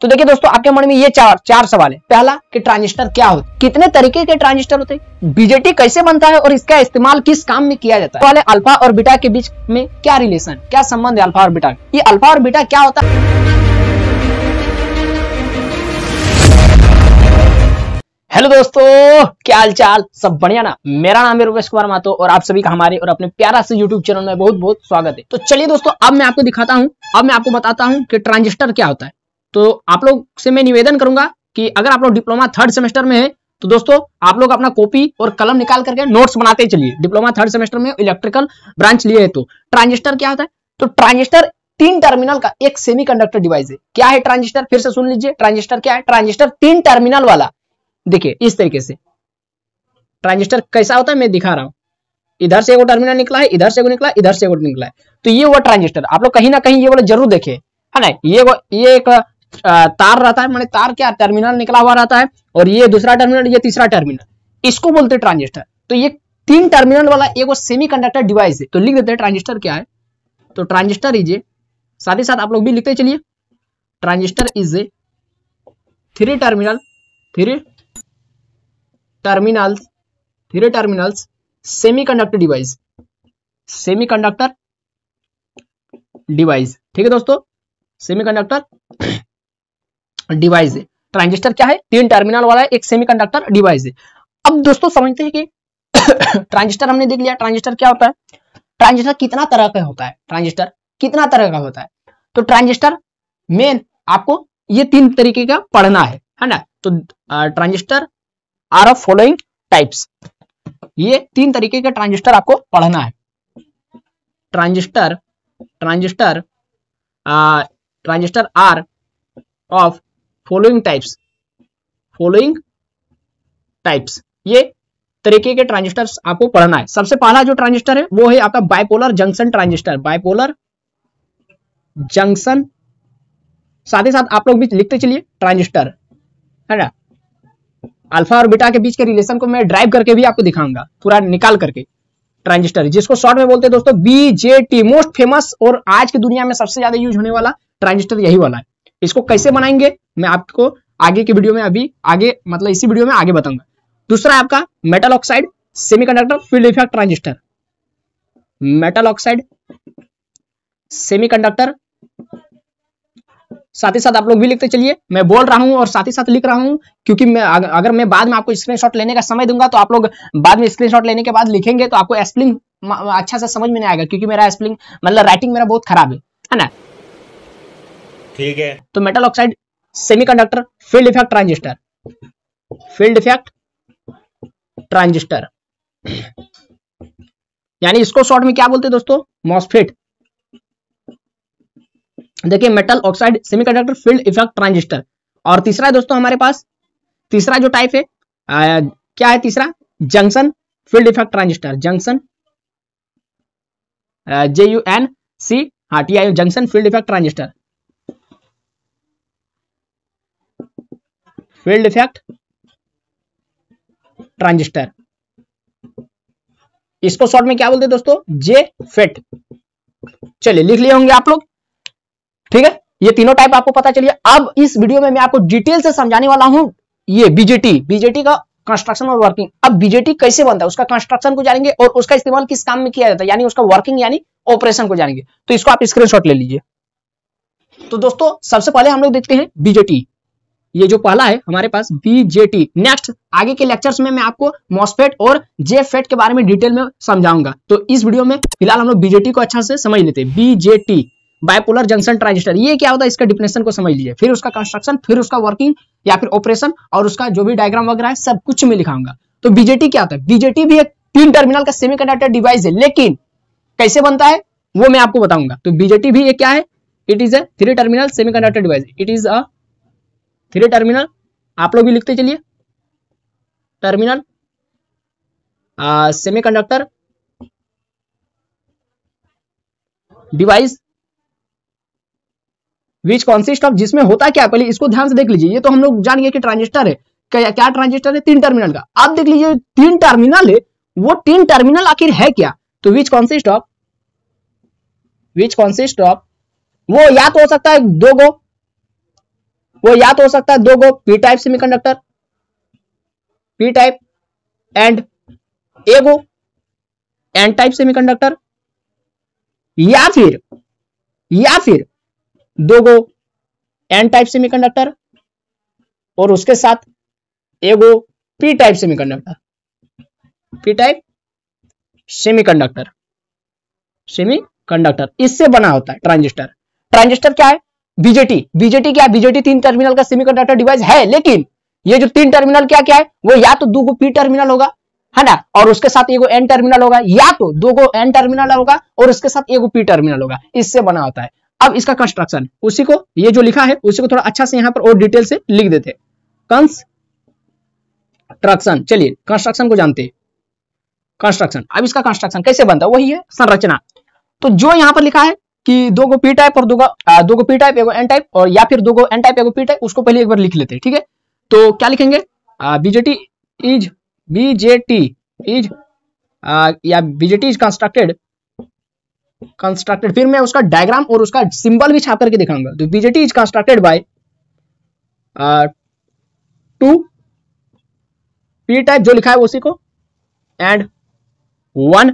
तो देखिए दोस्तों, आपके मन में ये चार सवाल है। पहला कि ट्रांजिस्टर क्या होता है, कितने तरीके के ट्रांजिस्टर होते हैं, बीजेटी कैसे बनता है और इसका इस्तेमाल किस काम में किया जाता है, वाले अल्फा और बीटा के बीच में क्या रिलेशन, क्या संबंध है अल्फा और बीटा, ये अल्फा और बीटा क्या होता है। हेलो दोस्तों, क्या हाल चाल, सब बढ़िया ना। मेरा नाम है रुपेश कुमार महतो और आप सभी का हमारे और अपने प्यारा से यूट्यूब चैनल में बहुत बहुत स्वागत है। तो चलिए दोस्तों, अब मैं आपको दिखाता हूं, अब मैं आपको बताता हूं कि ट्रांजिस्टर क्या होता है। तो आप लोग से मैं निवेदन करूंगा कि अगर आप लोग डिप्लोमा 3rd सेमेस्टर में है तो दोस्तों आप लोग अपना कॉपी और कलम निकाल करके नोट्स बनाते चलिए। डिप्लोमा 3rd सेमेस्टर में इलेक्ट्रिकल ब्रांच लिए है तो ट्रांजिस्टर क्या होता है। तो ट्रांजिस्टर 3 टर्मिनल का एक सेमीकंडक्टर डिवाइस है। क्या है ट्रांजिस्टर, फिर से सुन लीजिए, ट्रांजिस्टर क्या है। ट्रांजिस्टर 3 टर्मिनल वाला, देखिए इस तरीके से ट्रांजिस्टर कैसा होता है मैं दिखा रहा हूं। इधर से एगो टर्मिनल निकला है, इधर से एगो निकला, इधर से एगो निकला है। तो ये वो ट्रांजिस्टर आप लोग कहीं ना कहीं ये वाला जरूर देखे है ना। ये एक तार रहता है, माने तार क्या टर्मिनल निकला हुआ रहता है, और ये दूसरा टर्मिनल, ये तीसरा टर्मिनल, इसको बोलते हैं ट्रांजिस्टर। तो ये 3 टर्मिनल वाला एगो सेमीकंडक्टर डिवाइस है। तो लिख देते हैं ट्रांजिस्टर क्या है। तो ट्रांजिस्टर इज ए, साथ ही साथ आप लोग भी लिखते चलिए, transistor is a 3 terminals semiconductor device, ठीक है दोस्तों, सेमीकंडक्टर डिवाइस है। ट्रांजिस्टर क्या है, 3 टर्मिनल वाला एक सेमीकंडक्टर डिवाइस है। अब दोस्तों समझते हैं कि ट्रांजिस्टर हमने देख लिया, ट्रांजिस्टर क्या होता है, ट्रांजिस्टर कितना तरह का होता है, ट्रांजिस्टर कितना तरह का होता है। तो ट्रांजिस्टर मेन आपको ये 3 तरीके का पढ़ना है ना। तो transistor are of following types, ये 3 तरीके के ट्रांजिस्टर आपको पढ़ना है। Transistor are of following types, ये तरीके के ट्रांजिस्टर्स आपको पढ़ना है। सबसे पहला जो ट्रांजिस्टर है वो है आपका bipolar junction transistor, bipolar junction. साथ ही साथ आप लोग भी लिखते चलिए ट्रांजिस्टर, है ना। अल्फा और बीटा के बीच के रिलेशन को मैं ड्राइव करके भी आपको दिखाऊंगा, पूरा निकाल करके। ट्रांजिस्टर जिसको शॉर्ट में बोलते हैं दोस्तों बीजेटी, मोस्ट फेमस और आज की दुनिया में सबसे ज्यादा यूज होने वाला ट्रांजिस्टर यही वाला है। इसको कैसे बनाएंगे मैं आपको आगे की वीडियो में, अभी आगे मतलब इसी वीडियो में आगे बताऊंगा। दूसरा है आपका metal oxide semiconductor field effect transistor, metal oxide semiconductor. साथ ही साथ आप लोग भी लिखते चलिए, मैं बोल रहा हूं और साथ ही साथ लिख रहा हूं, क्योंकि मैं अगर मैं बाद में आपको स्क्रीनशॉट लेने का समय दूंगा तो आप लोग बाद में स्क्रीनशॉट लेने के बाद लिखेंगे तो आपको स्पेलिंग अच्छा से समझ में नहीं आएगा, क्योंकि मेरा स्पेलिंग मतलब राइटिंग मेरा बहुत खराब है ना। ठीक है, तो metal oxide semiconductor field effect transistor, यानी इसको शॉर्ट में क्या बोलते हैं दोस्तों, मॉसफेट। देखिए metal oxide semiconductor field effect transistor. और तीसरा है दोस्तों हमारे पास, तीसरा जो टाइप है क्या है तीसरा, junction field effect transistor, junction JUNC junction field effect transistor, field effect transistor. इसको शॉर्ट में क्या बोलते हैं दोस्तों, JFET। चलिए लिख लिए होंगे आप लोग, ठीक है। ये तीनों टाइप आपको पता चलिए। अब इस वीडियो में मैं आपको डिटेल से समझाने वाला हूं ये बीजेटी का कंस्ट्रक्शन और वर्किंग। अब बीजेटी कैसे बनता है उसका कंस्ट्रक्शन को जानेंगे और उसका इस्तेमाल किस काम में किया जाता है, यानी उसका वर्किंग यानी ऑपरेशन को जानेंगे। तो इसको आप स्क्रीनशॉट ले लीजिए। तो दोस्तों सबसे पहले हम लोग देखते हैं बीजेटी, ये जो पहला है हमारे पास बीजेटी। नेक्स्ट आगे के लेक्चर्स में मैं आपको मॉसफेट और JFET के बारे में डिटेल में समझाऊंगा। तो इस वीडियो में फिलहाल हम लोग बीजेटी को अच्छा से समझ लेते हैं। बीजेटी बाइपोलर जंक्शन ट्रांजिस्टर, ये क्या होता है इसका डिफिनेशन को समझ लीजिए, फिर उसका कंस्ट्रक्शन, फिर उसका वर्किंग या फिर ऑपरेशन, और उसका जो भी डायग्राम वगैरह है सब कुछ में लिखाऊंगा। तो बीजेटी क्या होता है, बीजेटी भी एक 3 टर्मिनल का सेमीकंडक्टर डिवाइस है, लेकिन कैसे बनता है वो मैं आपको बताऊंगा। तो बीजेटी भी एक क्या है, it is a 3 terminal semiconductor device, it is a 3 terminal, आप लोग भी लिखते चलिए, terminal semiconductor device which consist of, जिसमें होता क्या, पहले इसको ध्यान से देख लीजिए। ये तो हम लोग जान गए कि ट्रांजिस्टर है, क्या ट्रांजिस्टर है, 3 टर्मिनल का। आप देख लीजिए 3 टर्मिनल है, वो 3 टर्मिनल आखिर है क्या। तो विच कॉन्सिस्ट ऑफ वो या तो हो सकता है 2 गो वो या तो हो सकता है दो गो P type semiconductor, P type and एगो एन टाइप सेमीकंडक्टर, या फिर दो गो एन टाइप सेमीकंडक्टर और उसके साथ एगो P type semiconductor, P type semiconductor इससे बना होता है ट्रांजिस्टर। ट्रांजिस्टर क्या है? बीजेटी क्या है? बीजेटी 3 टर्मिनल का सेमीकंडक्टर डिवाइस है, लेकिन ये जो 3 टर्मिनल क्या है, वो या तो दो गो पी टर्मिनल होगा, है ना, और उसके साथ एगो एन टर्मिनल होगा, या तो दो गो एन टर्मिनल होगा और उसके साथ एगो पी टर्मिनल होगा, इससे बना होता है। अब इसका कंस्ट्रक्शन, उसी को ये जो लिखा है उसी को थोड़ा अच्छा से यहां पर और डिटेल से लिख देते। कंस्ट्रक्शन, चलिए कंस्ट्रक्शन को जानते हैं। कंस्ट्रक्शन, अब इसका कंस्ट्रक्शन कैसे बनता है, वही है संरचना। तो जो यहां पर लिखा है कि दो गो पी टाइप और दो गो पी टाइप एगो एन टाइप, और या फिर दो गो एन टाइप एगो पी टाइप, उसको पहले एक बार लिख लेते हैं, ठीक है। तो क्या लिखेंगे? बीजेटी इज कंस्ट्रक्टेड, फिर मैं उसका डायग्राम और उसका सिंबल भी छाप करके दिखाऊंगा। तो BJT is constructed by 2 P type जो लिखा है उसी को, एंड 1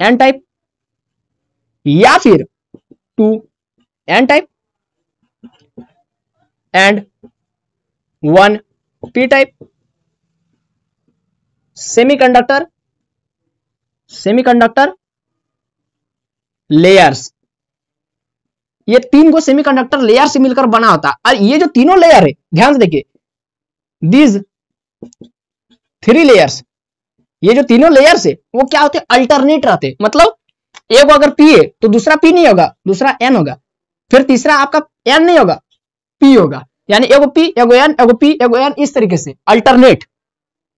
एन टाइप, या फिर 2 N type and 1 P type. Semiconductor layers, ये 3 को सेमीकंडक्टर लेयर से मिलकर बना होता है। और ये जो तीनों लेयर है, ध्यान से देखिए, दीज 3 लेयर्स, ये जो तीनों लेयर्स है वो क्या होते हैं? अल्टरनेट रहते। मतलब एक अगर पी है तो दूसरा पी नहीं होगा, दूसरा एन होगा, फिर तीसरा आपका एन नहीं होगा, पी होगा, यानी एगो पी एगो एन एगो पी एगो एन, इस तरीके से अल्टरनेट।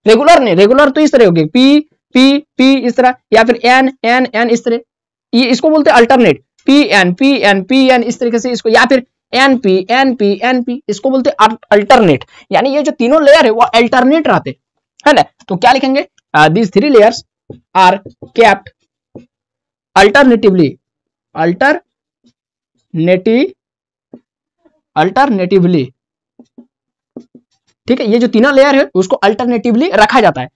रेगुलर नहीं, रेगुलर तो इस तरह होगी, पी पी पी इस तरह, या फिर एन एन एन इस तरह, ये इसको बोलते हैं alternate. P N P N P N इस तरीके से इसको, या फिर N P N P N P, इसको बोलते हैं अल्टरनेट। यानी ये जो तीनों लेयर है वो अल्टरनेट रहते है ना। तो क्या लिखेंगे? these 3 layers are kept alternatively, ठीक है। ये जो तीनों लेयर है उसको अल्टरनेटिवली रखा जाता है।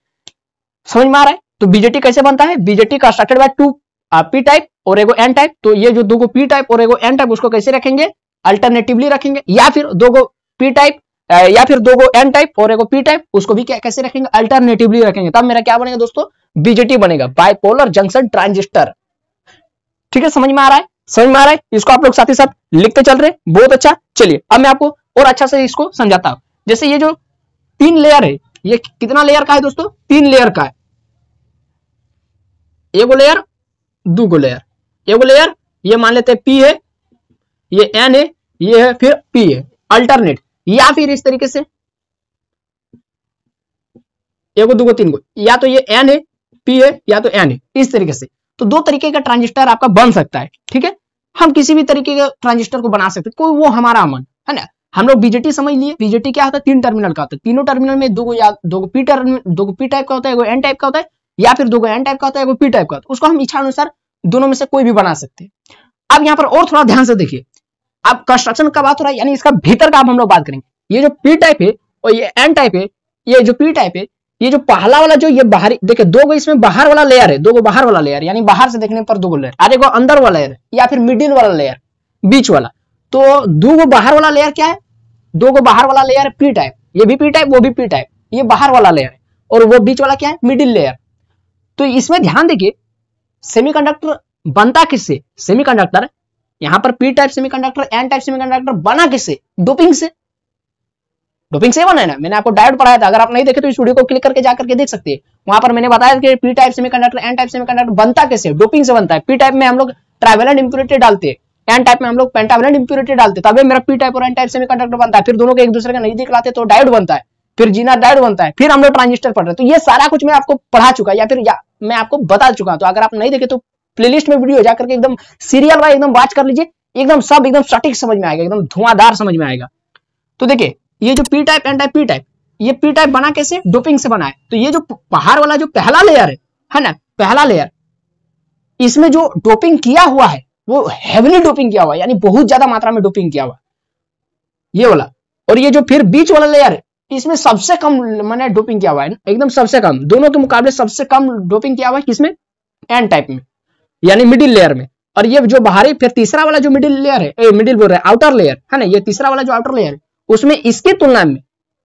समझ में आ रहा है? तो बीजेटी कैसे बनता है? BJT constructed by 2 P type और एगो एन टाइप। तो ये जो दो गो पी टाइप और एगो एन टाइप, उसको कैसे रखेंगे? अल्टरनेटिवली रखेंगे। या फिर दो गो पी टाइप या फिर दो गो एन टाइप और एगो पी टाइप, उसको भी क्या कैसे रखेंगे? अल्टरनेटिवली रखेंगे। तब मेरा क्या बनेगा दोस्तों? बीजेटी बनेगा, बाइपोलर जंक्शन ट्रांजिस्टर। ठीक है, समझ में आ रहा है? समझ में आ रहा है? इसको आप लोग साथ ही साथ लिखते चल रहे, बहुत अच्छा। चलिए अब मैं आपको और अच्छा से इसको समझाता हूं। जैसे ये जो 3 लेयर है, ये कितना लेयर का है दोस्तों? 3 लेयर का है। एगो लेयर, दो गो लेयर, एगो लेयर ये मान लेते हैं पी है, ये एन है, ये है फिर पी है, अल्टरनेट। या फिर इस तरीके से एगो दो गो तीन गो, या तो ये एन है, पी है, या तो एन है, इस तरीके से। तो 2 तरीके का ट्रांजिस्टर आपका बन सकता है। ठीक है, हम किसी भी तरीके के ट्रांजिस्टर को बना सकते हैं, कोई वो हमारा मन है ना। हम लोग बीजेटी समझ लिए। बीजेटी क्या होता है? 3 टर्मिनल का होता है। तीनों टर्मिनल में दो गो पी टाइप का होता है, एगो एन टाइप का होता है, या फिर दो गो एन टाइप का होता है, एगो पी टाइप का होता है। उसको हम इच्छा अनुसार दोनों में से कोई भी बना सकते हैं। अब यहाँ पर और थोड़ा ध्यान से देखिए, अब कंस्ट्रक्शन का बात हो रहा है, यानी इसका भीतर का अब हम लोग बात करेंगे। ये जो पी टाइप है और ये एन टाइप है, ये जो पी टाइप है, ये जो पहला वाला जो ये बाहरी, देखिए दो गो इसमें बाहर वाला लेयर है, दो गो बाहर वाला लेयर, यानी बाहर से देखने पर दो गो लेयर, और एक अंदर वाला लेयर या फिर मिडिल वाला लेयर, बीच वाला। तो दो गो बाहर वाला लेयर क्या है? दो गो बाहर वाला लेयर पी टाइप, ये भी पी टाइप वो भी पी टाइप, ये बाहर वाला लेयर है। और वो बीच वाला क्या है? Middle layer. तो इसमें ध्यान देखिए, सेमीकंडक्टर बनता किससे? सेमीकंडक्टर यहां पर P type semiconductor, N type semiconductor बना किससे? डोपिंग से। डोपिंग से बना है ना। मैंने आपको डायोड पढ़ाया था, अगर आप नहीं देखे तो इस वीडियो को क्लिक करके जाकर के देख सकते हैं। वहां पर मैंने बताया कि P type semiconductor, N type semiconductor बनता कैसे? डोपिंग से बनता है। पी टाइप में हम लोग ट्राइवेलेंट इंप्योरिटी डालते हैं, एन टाइप में हम लोग पेंटावेलेंट इंप्योरिटी डालते हैं, तभी मेरा पी टाइप और एन टाइप सेमीकंडक्टर बनता है। फिर दोनों को एक दूसरे के नजदीक लाते तो डायोड बनता है, फिर जीना डायोड बनता है, फिर हम लोग ट्रांजिस्टर पढ़ रहे हैं। तो ये सारा कुछ मैं आपको पढ़ा चुका या फिर मैं आपको बता चुका हूं। तो अगर आप नहीं देखे तो प्लेलिस्ट में वीडियो जाकर के एकदम सीरियल वाइज एकदम वॉच कर लीजिए, एकदम सब एकदम सटीक समझ में आएगा, एकदम धुआंधार समझ में आएगा। तो देखिए, ये जो P type, N type, P type, ये पी टाइप बना कैसे? डोपिंग से बना है। तो ये जो बाहर वाला जो पहला लेयर है ना, पहला लेयर, इसमें जो डोपिंग किया हुआ है वो हेवीली डोपिंग किया हुआ है, यानी बहुत ज्यादा मात्रा में डोपिंग किया हुआ है। ये वाला, और ये जो फिर बीच वाला लेयर है इसमें सबसे कम मैंने डोपिंग किया हुआ है, एकदम सबसे कम, दोनों के मुकाबले सबसे कम डोपिंग किया हुआ है किसमें, एन टाइप में, यानी मिडिल लेयर में। और ये जो बाहरी फिर तीसरा वाला जो मिडिल लेयर है, मिडिल बोल रहा है, आउटर लेयर है ना, ये तीसरा वाला जो आउटर लेयर है उसमें इसके तुलना में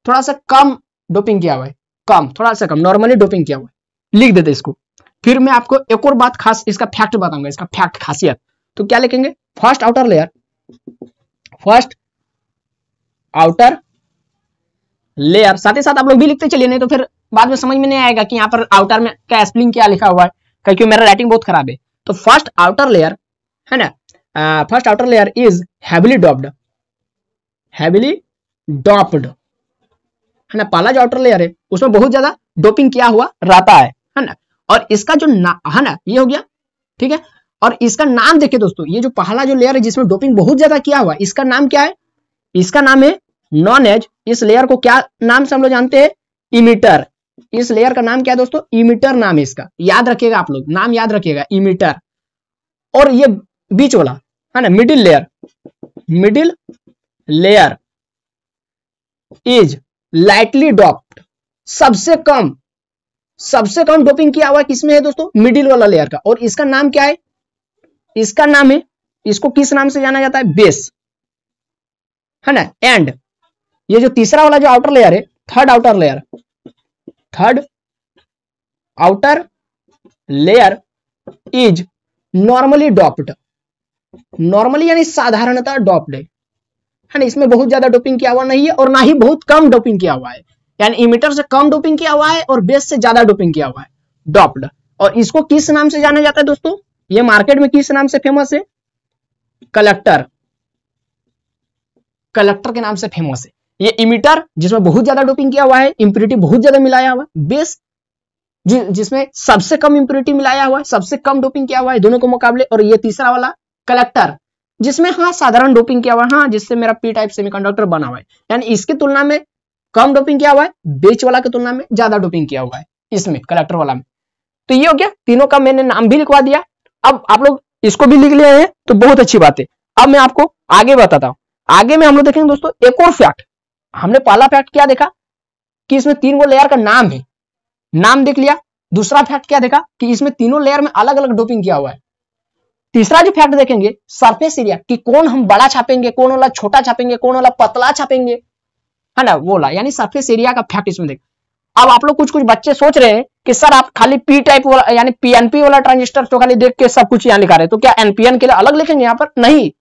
थोड़ा सा कम डोपिंग किया हुआ है, कम, थोड़ा सा कम, नॉर्मली डोपिंग किया हुआ है, लिख देते इसको। फिर मैं आपको एक और बात खास इसका फैक्ट बताऊंगा, इसका फैक्ट खासियत। तो क्या लिखेंगे, first outer layer, first outer layer, साथ ही साथ आप लोग भी लिखते चलिए, नहीं तो फिर बाद में समझ में नहीं आएगा कि यहाँ पर आउटर में क्या स्पेलिंग क्या लिखा हुआ है, क्योंकि मेरा राइटिंग बहुत खराब है। तो फर्स्ट आउटर लेयर है ना, first outer layer is heavily doped, heavily doped है ना, पहला जो आउटर लेयर है उसमें बहुत ज्यादा डोपिंग किया हुआ रहता है ना। और इसका जो है ना, ये हो गया, ठीक है। और इसका नाम देखिए दोस्तों, ये जो पहला जो लेयर है जिसमें डोपिंग बहुत ज्यादा किया हुआ है, इसका नाम क्या है, इसका नाम है नॉन एज। इस लेयर को क्या नाम से हम लोग जानते हैं, इमिटर। इस लेयर का नाम क्या है दोस्तों, इमिटर नाम है इसका, याद रखिएगा आप लोग, नाम याद रखिएगा, इमिटर। और ये बीच वाला है ना, middle layer, middle layer is lightly doped, सबसे कम डोपिंग किया हुआ किसमें है दोस्तों, मिडिल वाला लेयर का। और इसका नाम क्या है, इसका नाम है, इसको किस नाम से जाना जाता है, बेस है ना। एंड ये जो तीसरा वाला जो आउटर लेयर है, third outer layer, third outer layer is normally doped, normally यानी साधारणतः डॉप्ड है ना, इसमें बहुत ज्यादा डोपिंग किया हुआ नहीं है और ना ही बहुत कम डोपिंग किया हुआ है, यानी इमिटर से कम डोपिंग किया हुआ है और बेस से ज्यादा डोपिंग किया हुआ है, डॉप्ड। और इसको किस नाम से जाना जाता है दोस्तों, ये मार्केट में किस नाम से फेमस है, कलेक्टर, कलेक्टर के नाम से फेमस है। ये इमिटर जिसमें बहुत ज्यादा डोपिंग किया हुआ है, इंप्योरिटी बहुत ज्यादा मिलाया हुआ है, बेस जिसमें सबसे कम इंप्योरिटी मिलाया हुआ है, सबसे कम डोपिंग किया हुआ है दोनों के मुकाबले। और ये तीसरा वाला कलेक्टर जिसमें हाँ साधारण डोपिंग किया हुआ है, हाँ जिससे मेरा पी टाइप सेमीकंडक्टर बना हुआ है, यानी इसकी तुलना में कम डोपिंग किया हुआ है, बेच वाला की तुलना में ज्यादा डोपिंग किया हुआ है इसमें, कलेक्टर वाला में। तो ये हो गया, तीनों का मैंने नाम भी लिखवा दिया। अब आप लोग इसको भी लिख लिए हैं तो बहुत अच्छी बात है। अब मैं आपको आगे बताता हूं, आगे में हम लोग देखेंगे दोस्तों एक और फैक्ट। हमने पहला फैक्ट क्या देखा कि इसमें 3 गो लेयर का नाम है, नाम देख लिया। दूसरा फैक्ट क्या देखा कि इसमें तीनों लेयर में अलग अलग डोपिंग किया हुआ है। तीसरा जो फैक्ट देखेंगे सरफेस एरिया कि कौन हम बड़ा छापेंगे, कौन वाला छोटा छापेंगे, कौन वाला पतला छापेंगे, है ना, वो वाला, यानी सरफेस एरिया का फैक्ट इसमें देख। अब आप लोग कुछ बच्चे सोच रहे हैं कि सर आप खाली पी टाइप वाला यानी पीएनपी वाला ट्रांजिस्टर तो खाली देख के सब कुछ यहाँ लिखा रहे, तो क्या एनपीएन के लिए अलग लिखेंगे यहाँ पर, नहीं,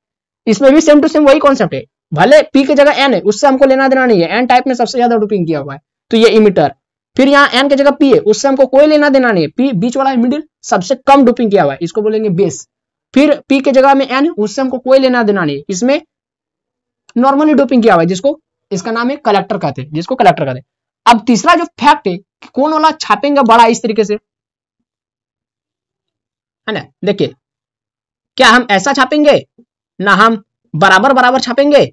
इसमें भी सेम टू सेम वही कॉन्सेप्ट है। भले पी की जगह एन है, उससे हमको लेना देना नहीं है, एन टाइप में सबसे ज्यादा डोपिंग किया हुआ है तो ये इमिटर। फिर यहाँ एन की जगह पी है, उससे हमको कोई लेना देना नहीं है, पी बीच वाला मिडिल सबसे कम डोपिंग किया हुआ है, इसको बोलेंगे बेस। फिर पी की जगह में एन है, उससे हमको कोई लेना देना नहीं है, इसमें नॉर्मली डोपिंग किया हुआ है, जिसको इसका नाम है कलेक्टर कहते हैं, जिसको कलेक्टर कहते हैं। अब तीसरा जो फैक्ट है कि कौन वाला छापेंगे बड़ा इस तरीके से, है ना, देखिए क्या हम ऐसा छापेंगे, ना हम बराबर बराबर छापेंगे,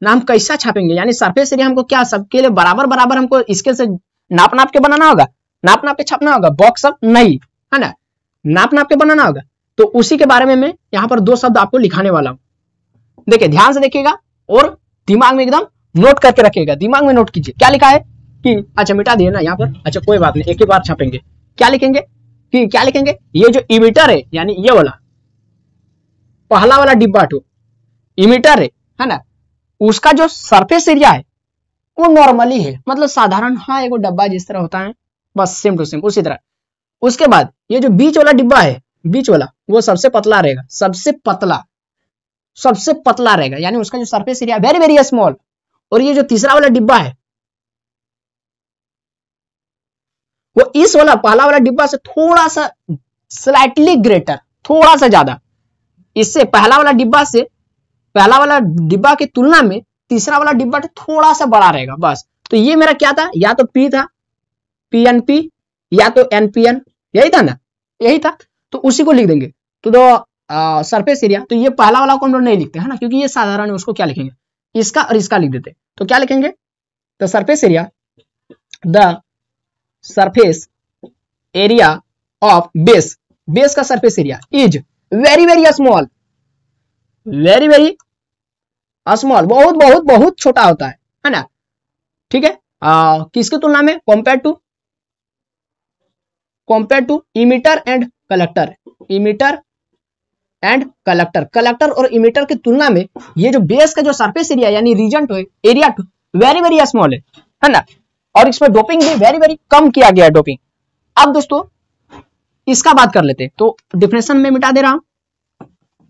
ना हम कैसा छापेंगे, यानी सरफेस एरिया हमको क्या सबके लिए बराबर बराबर हमको इसके से नाप नाप के बनाना होगा, नाप नाप के छापना होगा, बॉक्स अप नहीं, है ना, नाप नाप के बनाना होगा। तो उसी के बारे में मैं यहाँ पर 2 शब्द आपको लिखाने वाला हूं, देखिए ध्यान से देखिएगा और दिमाग में एकदम नोट करके रखिएगा, दिमाग में नोट कीजिए। क्या लिखा है कि अच्छा मिटा दिए ना यहाँ पर, अच्छा कोई बात नहीं, एक ही बार छापेंगे। क्या लिखेंगे कि क्या लिखेंगे, ये जो इमिटर है यानी ये वाला पहला वाला डिब्बा तो इमिटर है ना, उसका जो सरफेस एरिया है वो नॉर्मली है, मतलब साधारण, हाँ एगो डब्बा जिस तरह होता है बस सेम टू सेम उसी तरह। उसके बाद ये जो बीच वाला डिब्बा है, बीच वाला वो सबसे पतला रहेगा, सबसे पतला रहेगा, यानी उसका जो surface area very very small. और ये जो तीसरा वाला डिब्बा है वो इस वाला पहला वाला डिब्बा से थोड़ा सा स्लाइटली ग्रेटर, थोड़ा सा ज्यादा, इससे पहला वाला डिब्बा की तुलना में तीसरा वाला डिब्बा थोड़ा सा बड़ा रहेगा बस। तो ये मेरा क्या था, या तो पी था पीएनपी या तो एनपीएन, यही था ना, यही था, तो उसी को लिख देंगे। तो सरफेस एरिया, तो ये पहला वाला को हम लोग नहीं लिखते है ना, क्योंकि ये साधारण है, उसको क्या लिखेंगे, इसका और इसका लिख देते। तो क्या लिखेंगे, तो surface area, the surface area of base, base का surface area is very very small, very very small, बहुत बहुत बहुत छोटा होता है ना। ठीक है, किसकी तुलना में? Compare to emitter and collector, emitter and collector, collector और इमीटर की तुलना में ये जो बेस का जो सरफेस एरिया यानी region too area too very very small है ना। और इसमें डोपिंग भी वेरी वेरी कम किया गया है, डोपिंग। अब दोस्तों इसका बात कर लेते हैं, तो डिफिनेशन में मिटा दे रहा हूं।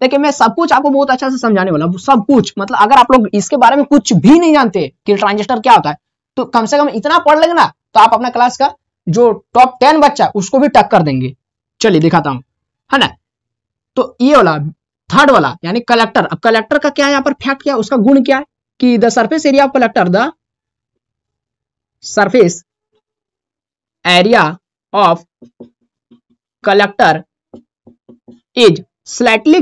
देखिए मैं सब कुछ आपको बहुत अच्छा से समझाने वाला हूं, सब कुछ, मतलब अगर आप लोग इसके बारे में कुछ भी नहीं जानते कि ट्रांजिस्टर क्या होता है, तो कम से कम इतना पढ़ लेंगे ना, तो आप अपना क्लास का जो टॉप 10 बच्चा उसको भी टक्कर देंगे। चलिए दिखाता हूं, है ना। तो ये वाला थर्ड वाला यानी कलेक्टर। अब कलेक्टर का क्या है यहाँ पर फैक्ट, क्या उसका गुण क्या है कि the surface area of collector, the surface area of collector is slightly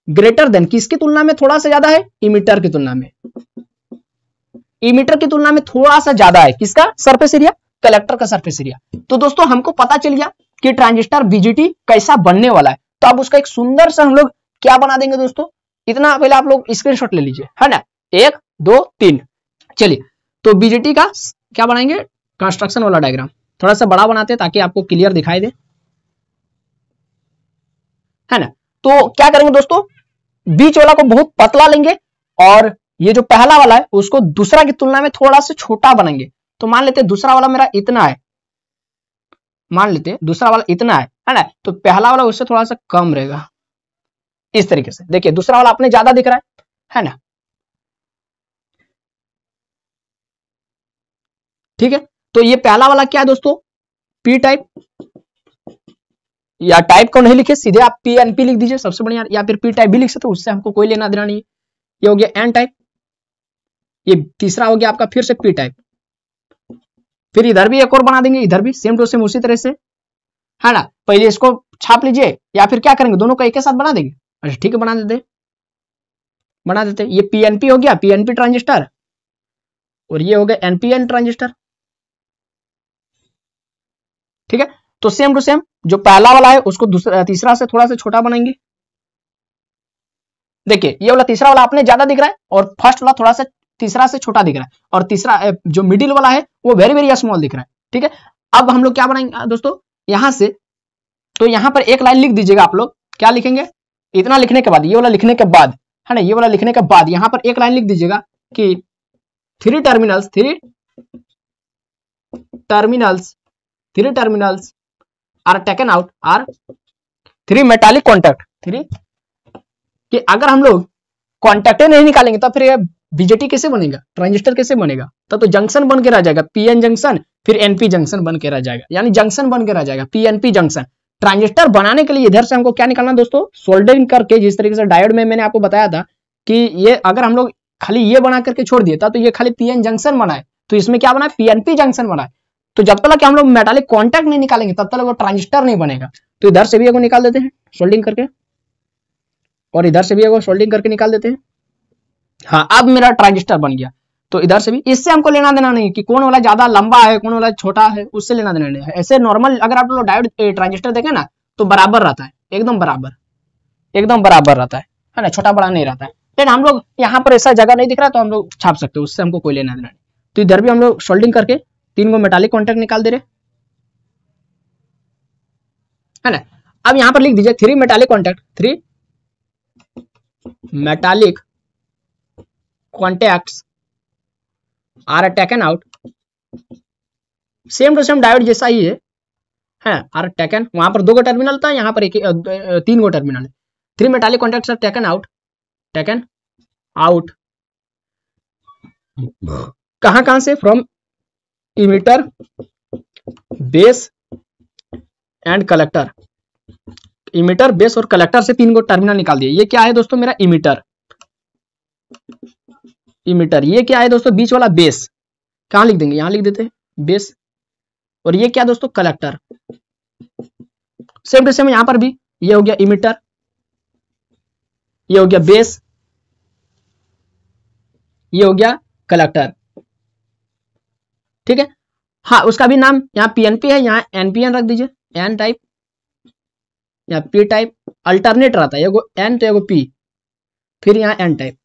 greater than, किसकी तुलना में थोड़ा सा ज्यादा है? इमीटर की तुलना में, इमीटर की तुलना में थोड़ा सा ज्यादा है किसका सरफेस एरिया? कलेक्टर का सरफेस एरिया। तो दोस्तों हमको पता चल गया कि ट्रांजिस्टर बीजीटी कैसा बनने वाला है। तो अब उसका एक सुंदर सा हम लोग क्या बना देंगे दोस्तों, इतना पहले आप लोग स्क्रीनशॉट ले लीजिए, है ना। 1 2 3। चलिए तो बीजीटी का क्या बनाएंगे? कंस्ट्रक्शन वाला डायग्राम थोड़ा सा बड़ा बनाते हैं ताकि आपको क्लियर दिखाई दे, है ना। तो क्या करेंगे दोस्तों, बीच वाला को बहुत पतला लेंगे और ये जो पहला वाला है उसको दूसरा की तुलना में थोड़ा सा छोटा बनाएंगे। तो मान लेते हैं दूसरा वाला मेरा इतना है, मान लेते हैं दूसरा वाला इतना है ना, तो पहला वाला उससे थोड़ा सा कम रहेगा। इस तरीके से देखिए दूसरा वाला अपने ज्यादा दिख रहा है ना। ठीक है, तो ये पहला वाला क्या है दोस्तों? पी टाइप, या टाइप को नहीं लिखे सीधे आप पी एन पी लिख दीजिए सबसे बढ़िया, या फिर पी टाइप भी लिख सकते हो, उससे हमको कोई लेना देना नहीं। ये हो गया एन टाइप, ये तीसरा हो गया आपका फिर से पी टाइप। फिर इधर भी एक और बना देंगे, इधर भी सेम टू सेम उसी तरह से, है ना। पहले इसको छाप लीजिए या फिर क्या करेंगे दोनों को एक साथ बना देंगे। अच्छा ठीक है, बना देते। ये पीएनपी हो गया, पीएनपी ट्रांजिस्टर, और ये हो गया एनपीएन ट्रांजिस्टर। ठीक है, तो सेम टू सेम जो पहला वाला है उसको दूसरा तीसरा से थोड़ा सा छोटा बनाएंगे। देखिए ये वाला तीसरा वाला आपने ज्यादा दिख रहा है और फर्स्ट वाला थोड़ा सा तीसरा से छोटा दिख रहा है, और तीसरा जो मिडिल वाला है वो वेरी वेरी स्मॉल दिख रहा है। ठीक है, अब हम लोग क्या बनाएंगे दोस्तों यहां से, तो यहां पर एक लाइन लिख दीजिएगा आप लोग। क्या लिखेंगे? इतना लिखने के बाद, ये वाला लिखने के बाद, है ना, ये वाला लिखने के बाद यहां पर एक लाइन लिख दीजिएगा कि three terminals are taken out, are three metallic contact, three, कि अगर हम लोग कॉन्टैक्ट नहीं निकालेंगे तो फिर बीजेटी कैसे बनेगा, ट्रांजिस्टर कैसे बनेगा? तब तो जंक्शन बन के रह जाएगा, पीएन जंक्शन फिर एनपी जंक्शन बन के रह जाएगा, यानी जंक्शन बन के रह जाएगा पीएनपी जंक्शन। ट्रांजिस्टर बनाने के लिए इधर से हमको क्या निकालना दोस्तों, सोल्डरिंग करके, जिस तरीके से डायोड में मैंने आपको बताया था कि ये अगर हम लोग खाली ये बना करके छोड़ दिए था तो ये खाली पीएन जंक्शन बना है, तो इसमें क्या बना है? पीएनपी जंक्शन बना है। तो जब तक हम लोग मेटालिक कॉन्टैक्ट नहीं निकालेंगे तब तक वो ट्रांजिस्टर नहीं बनेगा। तो इधर से भी एगो निकाल देते हैं सोल्डिंग करके, और इधर से भी एगो सोल्डिंग करके निकाल देते हैं। हाँ, अब मेरा ट्रांजिस्टर बन गया। तो इधर से भी, इससे हमको लेना देना नहीं कि कौन वाला ज्यादा लंबा है कौन वाला छोटा है, उससे लेना देना नहीं है। ऐसे नॉर्मल अगर आप लोग डायोड ट्रांजिस्टर देखें ना तो बराबर रहता है, एकदम बराबर रहता है ना, छोटा बड़ा नहीं रहता है। लेकिन हम लोग यहाँ पर ऐसा जगह नहीं दिख रहा तो हम लोग छाप सकते हैं, उससे हमको कोई लेना देना नहीं। तो इधर भी हम लोग सोल्डिंग करके 3 गो मेटालिक कॉन्टैक्ट निकाल दे रहे, है ना। अब यहाँ पर लिख दीजिए 3 metallic contact, 3 metallic contacts are taken out, same to same diode जैसा ही है, आर टेकन, वहां पर 2 गो टर्मिनल था, यहाँ पर 3 गो टर्मिनल है। 3 metallic contacts are taken out कहां से? From emitter, base and collector. Emitter, base और कलेक्टर से 3 गो टर्मिनल निकाल दिए। ये क्या है दोस्तों? मेरा इमीटर। ये क्या है दोस्तों? बीच वाला बेस। कहां लिख देंगे? यहां लिख देते हैं बेस। और ये क्या दोस्तों? कलेक्टर। सेम टू सेम यहां पर भी, ये हो गया इमीटर, ये हो गया बेस, ये हो गया कलेक्टर। ठीक है, हाँ उसका भी नाम यहाँ पीएनपी है, यहाँ एनपीएन रख दीजिए, एन टाइप, यहाँ पी टाइप अल्टरनेट रहता है, एगो एन तो एगो पी, फिर यहाँ एन टाइप।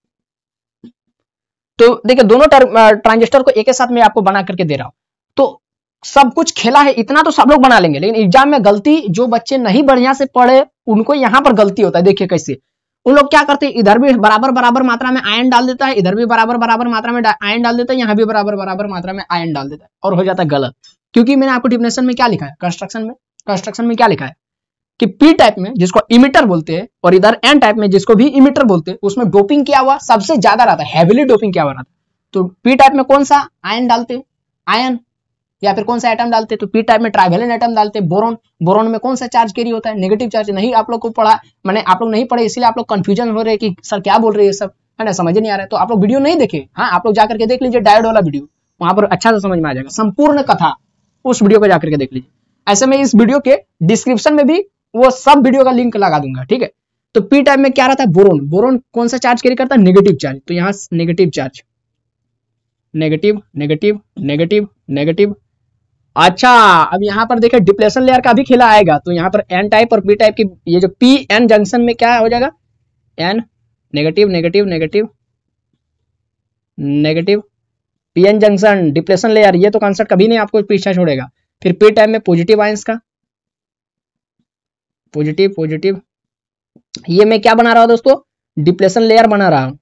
तो देखिए दोनों ट्रांजिस्टर को एक ही साथ में आपको बना करके दे रहा हूं, तो सब कुछ खेला है, इतना तो सब लोग बना लेंगे, लेकिन एग्जाम में गलती जो बच्चे नहीं बढ़िया से पढ़े उनको यहाँ पर गलती होता है। देखिए कैसे उन लोग क्या करते हैं, इधर भी बराबर बराबर मात्रा में आयन डाल देता है, इधर भी बराबर बराबर मात्रा में आयन डाल देता है, यहाँ भी बराबर बराबर मात्रा में आयन डाल देता है, और हो जाता है गलत। क्योंकि मैंने आपको डिफिनेशन में क्या लिखा है, कंस्ट्रक्शन में क्या लिखा है कि पी टाइप में जिसको इमिटर बोलते हैं और इधर एन टाइप में जिसको भी इमिटर बोलते हैं, उसमें डोपिंग क्या हुआ सबसे ज्यादा रहता है, हैवीली डोपिंग क्या हुआ रहता है। तो पी टाइप में कौन सा आयन डालते, आयन, या फिर कौन सा एटम डालते, तो पी टाइप में ट्राइवेलेंट एटम डालते। बोरोन, बोरोन में कौन सा चार्ज कैरी होता है, नेगेटिव चार्ज। नहीं आप लोग को पढ़ा, मैंने आप लोग नहीं पढ़े इसलिए आप लोग कंफ्यूजन हो रहे कि सर क्या बोल रहे हैं सब, है ना, समझ नहीं आ रहा है। तो आप लोग वीडियो नहीं देखे, हाँ आप लोग जाकर के देख लीजिए डायोड वाला वीडियो, वहां पर अच्छा से समझ में आ जाएगा संपूर्ण कथा, उस वीडियो को जाकर के देख लीजिए। ऐसे में इस वीडियो के डिस्क्रिप्शन में भी वो सब वीडियो का लिंक लगा दूंगा, ठीक है। तो पी टाइप में क्या रहता है, बोरोन, बोरोन कौन सा चार्ज कैरी करता है, नेगेटिव चार्ज। तो यहाँ negative charge, negative negative negative negative. अच्छा अब यहाँ पर देखिए डिप्लेशन लेयर का भी खेला आएगा, तो यहाँ पर एन टाइप और पी टाइप की ये जो पी एन जंक्शन में क्या हो जाएगा, N negative negative negative negative, P N junction depletion layer, ये तो कॉन्सेप्ट कभी नहीं आपको पीछा छोड़ेगा। फिर पी टाइप में पॉजिटिव आयंस का, पॉजिटिव पॉजिटिव, ये मैं क्या बना रहा हूं दोस्तों, डिप्लेशन लेयर बना रहा हूं,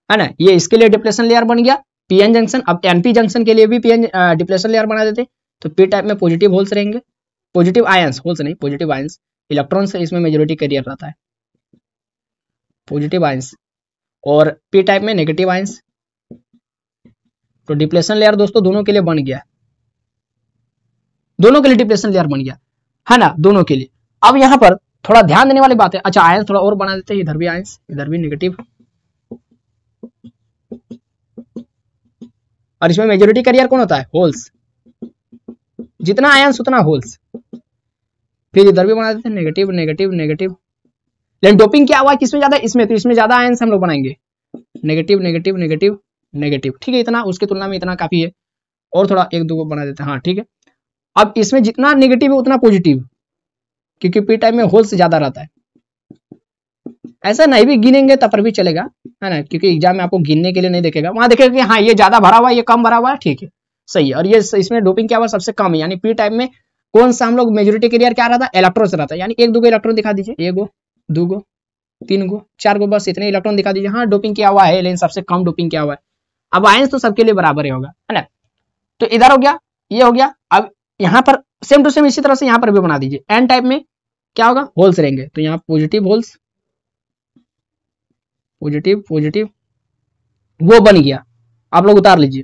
है ना। ये इसके लिए डिप्लेशन लेयर बन गया पीएन जंक्शन। अब एनपी जंक्शन के लिए भी पीएन डिप्लेशन लेयर बना देते। तो पी टाइप में पॉजिटिव होल्स रहेंगे, पॉजिटिव आयंस, होल्स नहीं पॉजिटिव आयंस, इलेक्ट्रॉन से इसमें मेजॉरिटी कैरियर रहता है, पॉजिटिव आयंस। और पी टाइप में नेगेटिव आयंस। तो डिप्लेशन लेयर दोस्तों दोनों के लिए बन गया, दोनों के लिए डिप्लेशन लेयर बन गया, है ना, दोनों के लिए। अब यहाँ पर थोड़ा ध्यान देने वाली बात है। अच्छा आयंस थोड़ा और बना देते हैं, इधर भी आयंस, इधर भी नेगेटिव, और इसमें मेजॉरिटी कैरियर कौन होता है, होल्स, जितना आयंस उतना होल्स। फिर इधर भी बना देते हैं नेगेटिव नेगेटिव नेगेटिव। लेकिन डोपिंग क्या हुआ किसमें ज्यादा, इसमें, तो इसमें ज्यादा आयंस हम लोग बनाएंगे, नेगेटिव नेगेटिव नेगेटिव नेगेटिव, ठीक है। इतना उसके तुलना में इतना काफी है, और थोड़ा एक दो को बना देते हैं, हाँ ठीक है। अब इसमें जितना नेगेटिव है उतना पॉजिटिव, क्योंकि पी टाइप में होल्स ज्यादा रहता है। ऐसा नहीं भी गिनेंगे तब पर भी चलेगा, है ना, क्योंकि एग्जाम में आपको गिनने के लिए नहीं देखेगा, वहां देखेगा कि हाँ ये ज्यादा भरा हुआ है, ये कम भरा हुआ है, ठीक है सही है। और ये इसमें डोपिंग क्या हुआ सबसे कम है, यानी पी टाइप में कौन सा हम लोग मेजोरिटी कैरियर क्या रहता है, इलेक्ट्रॉन से रहता है। यानी एक दो इलेक्ट्रॉन दिखा दीजिए, एक गो, दो गो, तीन गो, चार गो, बस इतने इलेक्ट्रॉन दिखा दीजिए, हाँ डोपिंग क्या हुआ है, लेकिन सबसे कम डोपिंग क्या हुआ है। अब आयंस तो सबके लिए बराबर ही होगा, है ना। तो इधर हो गया, ये हो गया। अब यहाँ पर सेम टू सेम इसी तरह से यहाँ पर भी बना दीजिए। एन टाइप में क्या होगा, होल्स रहेंगे, तो यहाँ पॉजिटिव होल्स, पॉजिटिव पॉजिटिव, वो बन गया। आप लोग उतार लीजिए,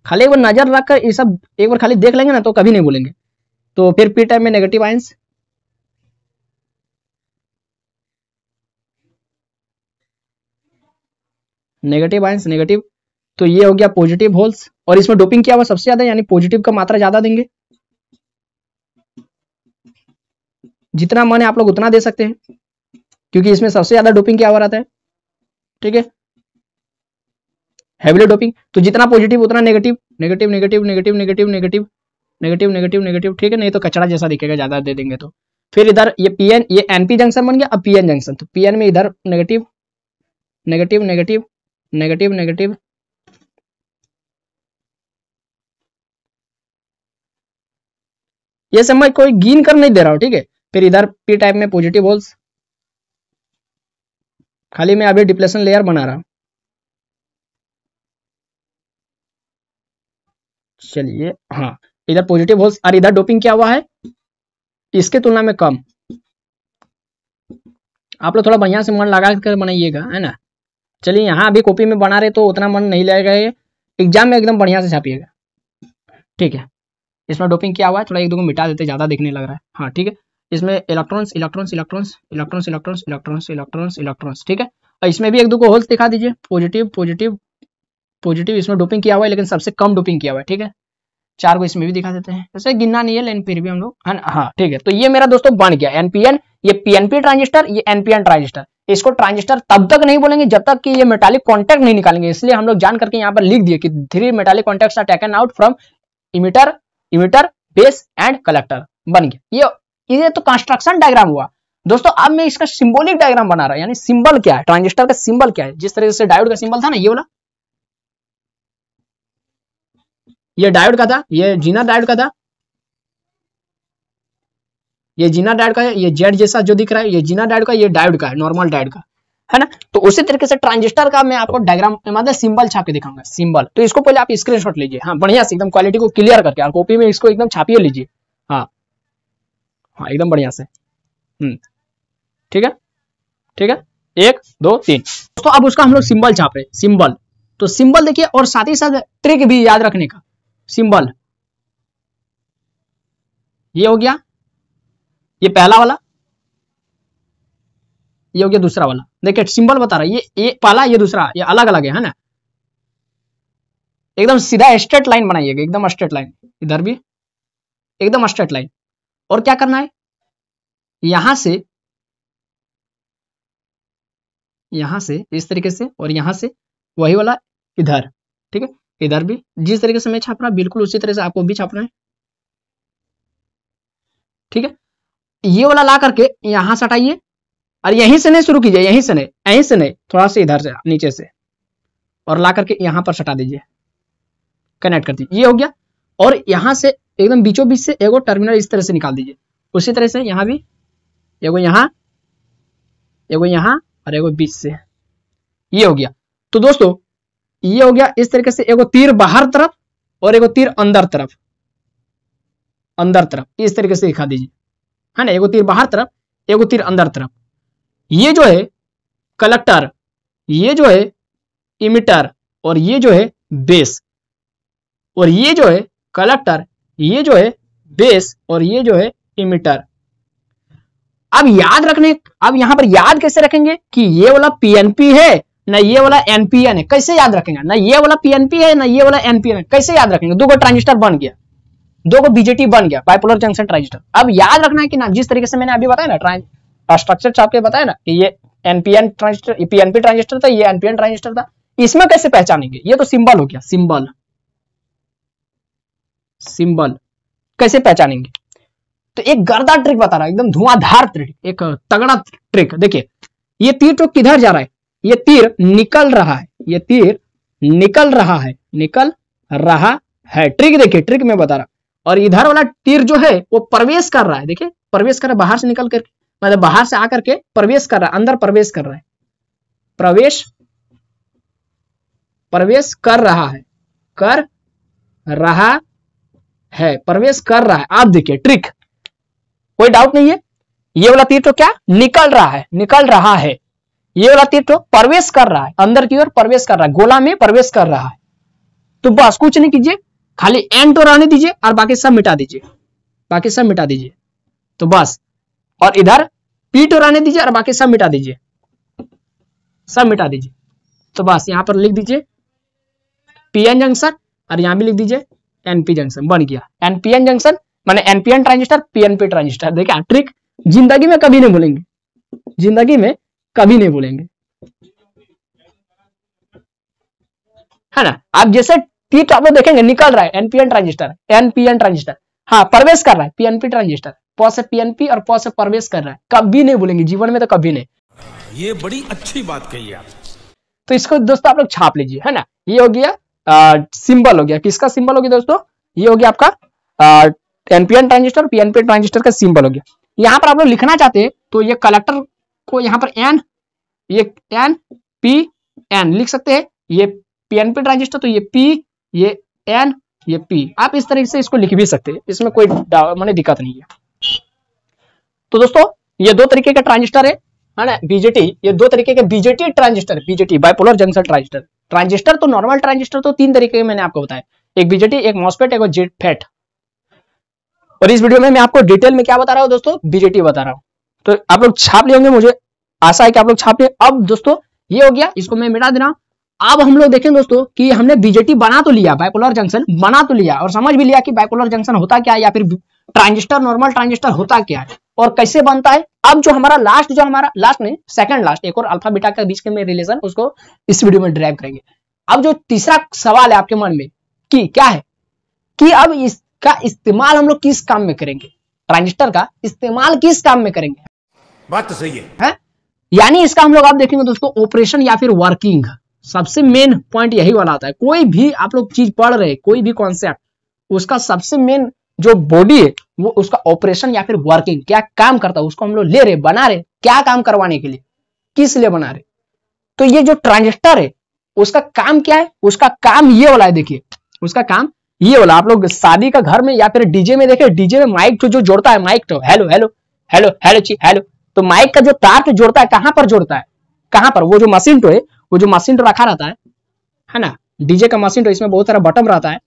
खाली एक बार नजर रखकर ये सब एक बार खाली देख लेंगे ना तो कभी नहीं बोलेंगे। तो फिर पी टाइप में negative ions, negative ions negative, तो ये हो गया पॉजिटिव होल्स। और इसमें डोपिंग क्या हुआ सबसे ज्यादा, यानी पॉजिटिव का मात्रा ज्यादा देंगे, जितना मन है आप लोग उतना दे सकते हैं, क्योंकि इसमें सबसे ज्यादा डोपिंग क्या हो रहा है, ठीक है, हैवीली डोपिंग। तो जितना पॉजिटिव उतना negative, negative negative negative negative negative negative negative negative, ठीक है, नहीं तो कचरा जैसा दिखेगा ज्यादा दे देंगे तो। फिर इधर ये पीएन, ये एनपी जंक्शन बन गया। अब पीएन जंक्शन, तो पीएन में इधर negative negative negative negative negative, ये सब मैं कोई गिन कर नहीं दे रहा हूं, ठीक है। फिर इधर पी टाइप में पॉजिटिव होल्स, खाली मैं अभी डिप्लेशन लेयर बना रहा हूं। चलिए हाँ, इधर पॉजिटिव होल्स, और इधर डोपिंग क्या हुआ है इसके तुलना में कम। आप लोग थोड़ा बढ़िया से मन लगा कर बनाइएगा, है ना। चलिए यहाँ अभी कॉपी में बना रहे तो उतना मन नहीं लगेगा, एग्जाम में एकदम बढ़िया से छापिएगा, ठीक है। इसमें डोपिंग क्या हुआ है, थोड़ा एक दो को मिटा देते, ज्यादा दिखने लग रहा है, हाँ ठीक है। इसमें electrons electrons electrons electrons electrons electrons electrons electrons, ठीक है। और इसमें भी एक दो को होल्स दिखा दीजिए, पॉजिटिव पॉजिटिव पॉजिटिव, इसमें डोपिंग किया हुआ है लेकिन सबसे कम डोपिंग किया हुआ है, ठीक है। चार को इसमें भी दिखा देते हैं, वैसे गिनना नहीं है लेकिन फिर भी हम लोग, है ना, हाँ ठीक है। तो ये मेरा दोस्तों बन गया एनपीएन, ये पीएनपी ट्रांजिस्टर, ये एनपीएन ट्रांजिस्टर। इसको ट्रांजिस्टर तब तक नहीं बोलेंगे जब तक कि ये मेटालिक कॉन्टैक्ट नहीं निकालेंगे, इसलिए हम लोग जान करके यहाँ पर लिख दिए कि 3 metallic contacts are taken out from emitter, emitter, base and collector. बन गया। ये तो कंस्ट्रक्शन डायग्राम हुआ दोस्तों। अब मैं इसका सिंबॉलिक डायग्राम बना रहा हूं, यानी सिंबल क्या है, ट्रांजिस्टर का सिंबल क्या है। जिस तरह से डायोड का सिंबल था ना, ये वाला, ये डायोड का था, ये जीना डायोड का था, ये जीना डायोड का है, ये जेड जैसा जो दिख रहा है ये जीना डायोड का, ये डायोड का है, नॉर्मल डायोड का है ना। तो उसी तरीके से ट्रांजिस्टर का मैं आपको डायग्राम मतलब सिंबल छाप के दिखाऊंगा, सिंबल। तो इसको पहले आप स्क्रीनशॉट लीजिए, हाँ बढ़िया से एकदम क्वालिटी को क्लियर करके, और कॉपी में इसको एकदम छापिए लीजिए, हाँ हाँ एकदम बढ़िया से। ठीक है ठीक है, 1 2 3 दोस्तों। अब उसका हम लोग सिंबल छाप रहे, सिंबल। तो सिंबल देखिए, और साथ ही साथ ट्रिक भी याद रखने का। सिंबल ये हो गया, ये पहला वाला, ये हो गया दूसरा वाला। देखिए सिंबल बता रहा है, ये पहला ये दूसरा, ये अलग अलग है ना। एकदम सीधा स्ट्रेट लाइन बनाइएगा, एकदम स्ट्रेट लाइन, इधर भी एकदम स्ट्रेट लाइन। और क्या करना है, यहां से इस तरीके से, और यहां से वही वाला इधर, ठीक है। इधर भी जिस तरीके से मैं छाप रहा बिल्कुल उसी तरह से आपको भी छापना है, ठीक है। ये वाला ला करके यहां से हटाइए, और यहीं से नहीं शुरू कीजिए, यहीं से नहीं, थोड़ा सा इधर से नीचे से, और ला करके यहां पर सटा दीजिए, कनेक्ट कर दीजिए। ये हो गया। और यहां से एकदम बीचों बीच से एगो टर्मिनल इस तरह से निकाल दीजिए। उसी तरह से यहां भी एगो यहां और एगो बीच से, ये हो गया। तो दोस्तों ये हो गया इस तरीके से, एगो तीर बाहर तरफ और एगो तीर अंदर तरफ, इस तरीके से दिखा दीजिए, है ना। एगो तीर बाहर तरफ, एगो तीर अंदर तरफ। ये जो है कलेक्टर, ये जो है इमिटर, और ये जो है बेस, और ये जो है कलेक्टर, ये जो है बेस, और ये जो है इमिटर। अब याद रखने, अब यहां पर याद कैसे रखेंगे कि ये वाला पीएनपी है ना ये वाला एनपीएन है, कैसे याद रखेंगे। ना ये वाला पीएनपी है ना ये वाला एनपीएन है, कैसे याद रखेंगे। दो को ट्रांजिस्टर बन गया, दो को बीजेटी बन गया, बाइपोलर जंक्शन ट्रांजिस्टर। अब याद रखना है कि ना, जिस तरीके से मैंने अभी बताया ना, स्ट्रक्चर छाप के बताया ना कि ये एनपीएन ट्रांजिस्टर, ये पीएनपी ट्रांजिस्टर था, ये एनपीएन ट्रांजिस्टर था। इसमें कैसे पहचानेंगे, ये तो सिंबल हो गया, सिंबल कैसे पहचानेंगे। तो एक गर्दा ट्रिक बता रहा है, एकदम धुआंधार ट्रिक, एक तगड़ा ट्रिक। देखिए ये तीर तो किधर जा रहा है, ये तीर निकल रहा है, ये तीर निकल रहा है। ट्रिक देखिए, ट्रिक में बता रहा। और इधर वाला तीर जो है वो प्रवेश कर रहा है, देखिए प्रवेश कर रहा है, बाहर से निकल कर, मतलब बाहर से आकर के प्रवेश कर रहा है, अंदर प्रवेश कर रहा है, प्रवेश कर रहा है, प्रवेश कर रहा है। आप देखिए ट्रिक, कोई डाउट नहीं है। ये वाला तीर तो क्या निकल रहा है, ये वाला तीर तो प्रवेश कर रहा है, अंदर की ओर प्रवेश कर रहा है, गोला में प्रवेश कर रहा है। तो बस कुछ नहीं कीजिए, खाली एन तो रहने दीजिए और बाकी सब मिटा दीजिए, तो बस। और इधर पी तो रहने दीजिए और बाकी सब मिटा दीजिए, तो बस यहां पर लिख दीजिए पीएन जंक्शन, और यहां भी लिख दीजिए एनपी जंक्शन। बन गया एनपीएन जंक्शन, माने एनपीएन ट्रांजिस्टर, पीएनपी ट्रांजिस्टर। देखिए ट्रिक जिंदगी में कभी नहीं भूलेंगे, है ना। आप जैसे तीर आप लोग देखेंगे निकल रहा है, एनपीएन ट्रांजिस्टर, हाँ प्रवेश कर रहा है, पीएनपी ट्रांजिस्टर, पॉ से पीएनपी और पॉ से प्रवेश कर रहा है। कभी नहीं भूलेंगे जीवन में, तो कभी नहीं। ये बड़ी अच्छी बात कही आप। तो इसको दोस्तों आप लोग छाप लीजिए, है ना। ये हो गया सिंबल हो गया, किसका सिंबल हो गया दोस्तों, ये हो गया आपका एनपीएन ट्रांजिस्टर, पीएनपी ट्रांजिस्टर का सिंबल हो गया। यहां पर आप लोग लिखना चाहते हैं तो ये कलेक्टर को यहाँ पर एन, ये एन पी एन लिख सकते हैं। ये पीएनपी ट्रांजिस्टर तो ये पी, ये एन, ये पी। आप इस तरीके से इसको लिख भी सकते हैं, इसमें कोई माने दिक्कत नहीं है। तो दोस्तों ये दो तरीके का ट्रांजिस्टर है ना, बीजेटी। ये दो तरीके के BJT transistor, BJT bipolar junction transistor. Transistor तो नॉर्मल ट्रांजिस्टर तो तीन तरीके के मैंने आपको बताया, एक बीजेटी, एक मॉसफेट, एक जेटफेट। और इस वीडियो में मैं आपको डिटेल में क्या बता रहा हूं दोस्तों, बीजेटी बता रहा हूं। तो आप लोग छाप लिए होंगे, मुझे आशा है कि आप लोग छाप लिए। अब दोस्तों ये हो गया, इसको मैं मिटा दे रहा हूं। अब हम लोग देखें दोस्तों कि हमने बीजेटी बना तो लिया, बाइपोलर जंक्शन बना तो लिया, और समझ भी लिया कि बाइपोलर जंक्शन होता क्या है, या फिर ट्रांजिस्टर, नॉर्मल ट्रांजिस्टर होता क्या है और कैसे बनता है। अब जो हमारा लास्ट नहीं, सेकंड लास्ट, एक और अल्फा बीटा के बीच में रिलेशन, उसको इस वीडियो में ड्राइव करेंगे। अब जो तीसरा सवाल है आपके मन में कि क्या है कि अब इसका इस्तेमाल हम लोग किस काम में करेंगे। ट्रांजिस्टर का इस्तेमाल किस काम में करेंगे? बात तो सही है? यानी इसका हम लोग आप देखेंगे दोस्तों ऑपरेशन या फिर वर्किंग, सबसे मेन पॉइंट यही वाला आता है। कोई भी आप लोग चीज पढ़ रहे, कोई भी कॉन्सेप्ट, उसका सबसे मेन जो बॉडी है वो उसका ऑपरेशन या फिर वर्किंग, क्या काम करता है, उसको हम लोग ले रहे, बना रहे, क्या काम करवाने के लिए, किस लिए बना रहे। तो ये जो ट्रांजिस्टर है उसका काम क्या है? उसका काम ये वाला है, देखिए उसका काम ये वाला। आप लोग शादी का घर में या फिर डीजे में देखे, डीजे में माइक तो जो जोड़ता है, माइक तो हेलो हेलो हेलो हेलो ची हेलो, तो माइक का जो तार तो जोड़ता है, कहां पर जोड़ता है? कहां पर? वो जो मशीन तो है, वो जो मशीन तो रखा रहता है ना, डीजे का मशीन तो, इसमें बहुत सारा बटन रहता है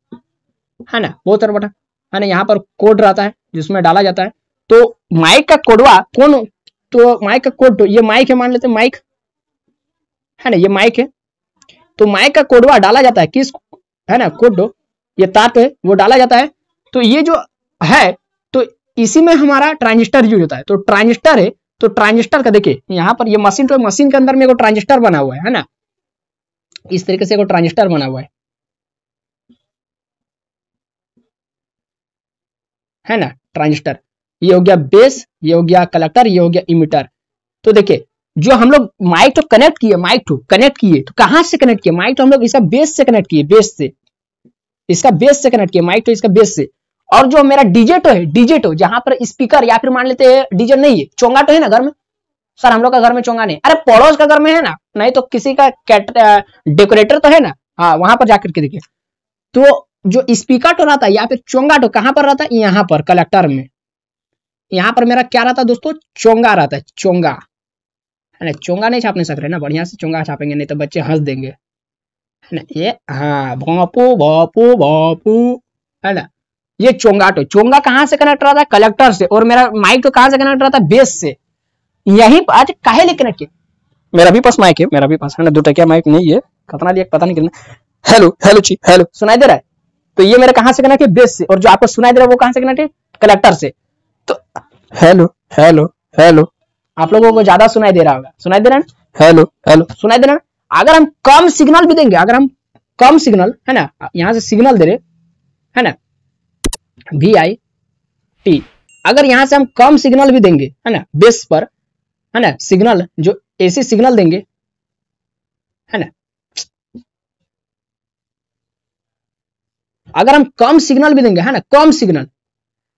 ना, बहुत सारा बटन है ना, यहाँ पर कोड रहता है जिसमें डाला जाता है। तो माइक का कोडवा कौन? तो माइक का कोड, तो ये माइक है, मान लेते हैं माइक है ना, ये माइक है, तो माइक का कोडवा डाला जाता है किस, है ना, कोड, ये तार है वो डाला जाता है। तो ये जो है तो इसी में हमारा ट्रांजिस्टर यूज होता है। तो ट्रांजिस्टर है, तो ट्रांजिस्टर का देखिए यहाँ पर ये मशीन, तो मशीन के अंदर में एक ट्रांजिस्टर बना हुआ है ना, इस तरीके से एक ट्रांजिस्टर बना हुआ है ना, ट्रांजिस्टर। ये हो गया बेस, ये हो गया कलेक्टर, ये हो गया इमिटर। तो देखिए जो हम लोग माइक तो कनेक्ट किए, माइक तो कनेक्ट किए, तो कहां से कनेक्ट किए? माइक तो हम लोग इसका बेस से कनेक्ट किए, बेस से, इसका बेस से कनेक्ट किए, माइक तो इसका बेस से। और जो मेरा डीजे तो है, डीजे तो जहां पर स्पीकर या फिर मान लेते हैं डीजे नहीं है, चोंगा तो है ना घर में, सर हम लोग का घर में चोंगा नहीं, अरे पड़ोस का घर में है ना, नहीं तो किसी का डेकोरेटर तो है ना, हाँ वहां पर जाकर के देखिए। तो जो स्पीकर तो रहता है या फिर चोंगा तो कहां पर रहता है? यहाँ पर कलेक्टर में। यहाँ पर मेरा क्या रहता है दोस्तों? चोंगा रहता है, चोंगा है ना। चोंगा नहीं छापने सक रहे ना, बढ़िया से चोंगा छापेंगे, नहीं तो बच्चे हंस देंगे है ना। ये हाँ भापू भापू भापू है ना, ये चोंगा। तो चोंगा कहां से कनेक्ट रहता है? कलेक्टर से। और मेरा माइक तो कहां से कनेक्ट रहता है? बेस से। यही आज काहे लिए कनेक्ट किया? मेरा भी पास माइक है, मेरा भी पास है ना, 2 टकिया माइक नहीं है, कितना लिया पता नहीं कितना। हेलो हेलो ची हेलो, सुनाई दे रहा है? तो ये मेरा कहां से कनेक्ट है? बेस से। और जो आपको सुनाई दे रहा है वो कहां से कनेक्ट है? कलेक्टर से। तो हेलो हेलो हेलो, आप लोगों को ज्यादा सुनाई दे रहा होगा, सुनाई दे रहा है? हेलो हेलो, सुनाई दे रहा है? अगर हम कम सिग्नल भी देंगे, अगर हम कम सिग्नल है ना, यहां से सिग्नल दे रहे है ना, VIT, अगर यहां से हम कम सिग्नल भी देंगे है ना, बेस पर है ना, सिग्नल जो ऐसे सिग्नल देंगे है ना, अगर हम कम सिग्नल भी देंगे है ना, कम सिग्नल,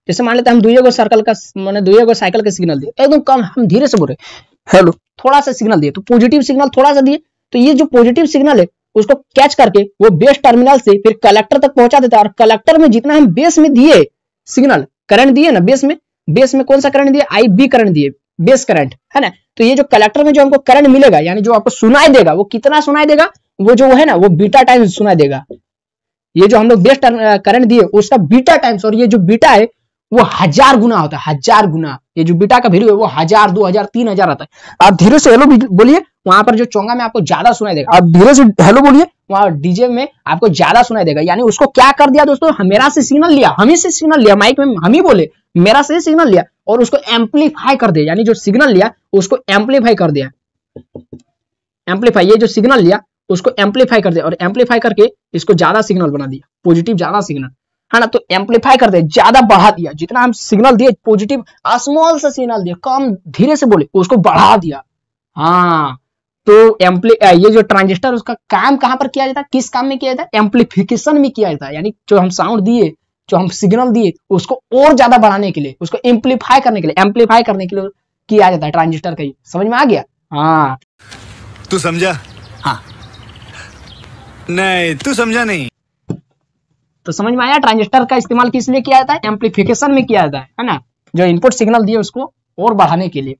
जैसे मान लेते हैं हम दुइये सर्कल का, माने दुइये साइकिल का सिग्नल दिए, एकदम कम, हम धीरे से बोल रहे हेलो, थोड़ा सा सिग्नल दिए, तो पॉजिटिव सिग्नल थोड़ा सा दिए, तो ये जो पॉजिटिव सिग्नल है उसको कैच करके वो बेस टर्मिनल से फिर कलेक्टर तक पहुंचा देता है। और कलेक्टर में जितना हम बेस में दिए सिग्नल, करंट दिए ना बेस में कौन सा करंट दिए? IB करंट दिए, बेस करंट है ना। तो ये जो कलेक्टर में जो हमको करंट मिलेगा, यानी जो आपको सुनाई देगा, वो कितना सुनाई देगा? वो जो है ना, वो बीटा टाइम्स सुनाई देगा। ये जो हम लोग बेस करंट दिए उसका बीटा टाइम्स, और ये जो बीटा है वो 1000 गुना होता है, 1000 गुना। ये जो बीटा का वैल्यू है वो 1000, 2000, 3000 आता है। आप धीरे से हेलो बोलिए, वहां पर जो चोंगा में आपको ज्यादा सुनाई देगा। आप धीरे से हेलो बोलिए, वहां डीजे में आपको ज्यादा सुनाई देगा। यानी उसको क्या कर दिया दोस्तों? मेरा से सिग्नल लिया, हम ही से सिग्नल लिया, माइक में हम ही बोले, मेरा से सिग्नल लिया और उसको एम्पलीफाई कर दिया। यानी जो सिग्नल लिया उसको एम्पलीफाई कर दिया, एम्पलीफाई, ये जो सिग्नल लिया उसको एम्पलीफाई कर दिया, और एम्पलीफाई करके इसको ज्यादा सिग्नल बना दिया, पॉजिटिव ज्यादा सिग्नल है ना। तो एम्पलीफाई कर दिया, ज्यादा बढ़ा दिया, जितना हम सिग्नल दिए पॉजिटिव, स्मॉल सा सिग्नल दिया, कम धीरे से बोले, उसको बढ़ा दिया। हाँ, तो ये जो ट्रांजिस्टर, उसका काम कहां पर किया जाता है? किस काम में किया जाता है? एम्पलीफिकेशन में किया जाता है। यानी जो हम साउंड दिए, जो हम सिग्नल दिए, उसको और ज्यादा बढ़ाने के लिए, उसको एम्पलीफाई करने के लिए, एम्पलीफाई करने के लिए किया जाता है ट्रांजिस्टर का। समझ में आ गया? हाँ, तू समझा? हाँ, नहीं तू समझा नहीं। तो समझ में आया ट्रांजिस्टर का इस्तेमाल किस लिए किया जाता है? एम्पलीफिकेशन में किया जाता है ना, जो इनपुट सिग्नल दिए उसको और बढ़ाने के लिए।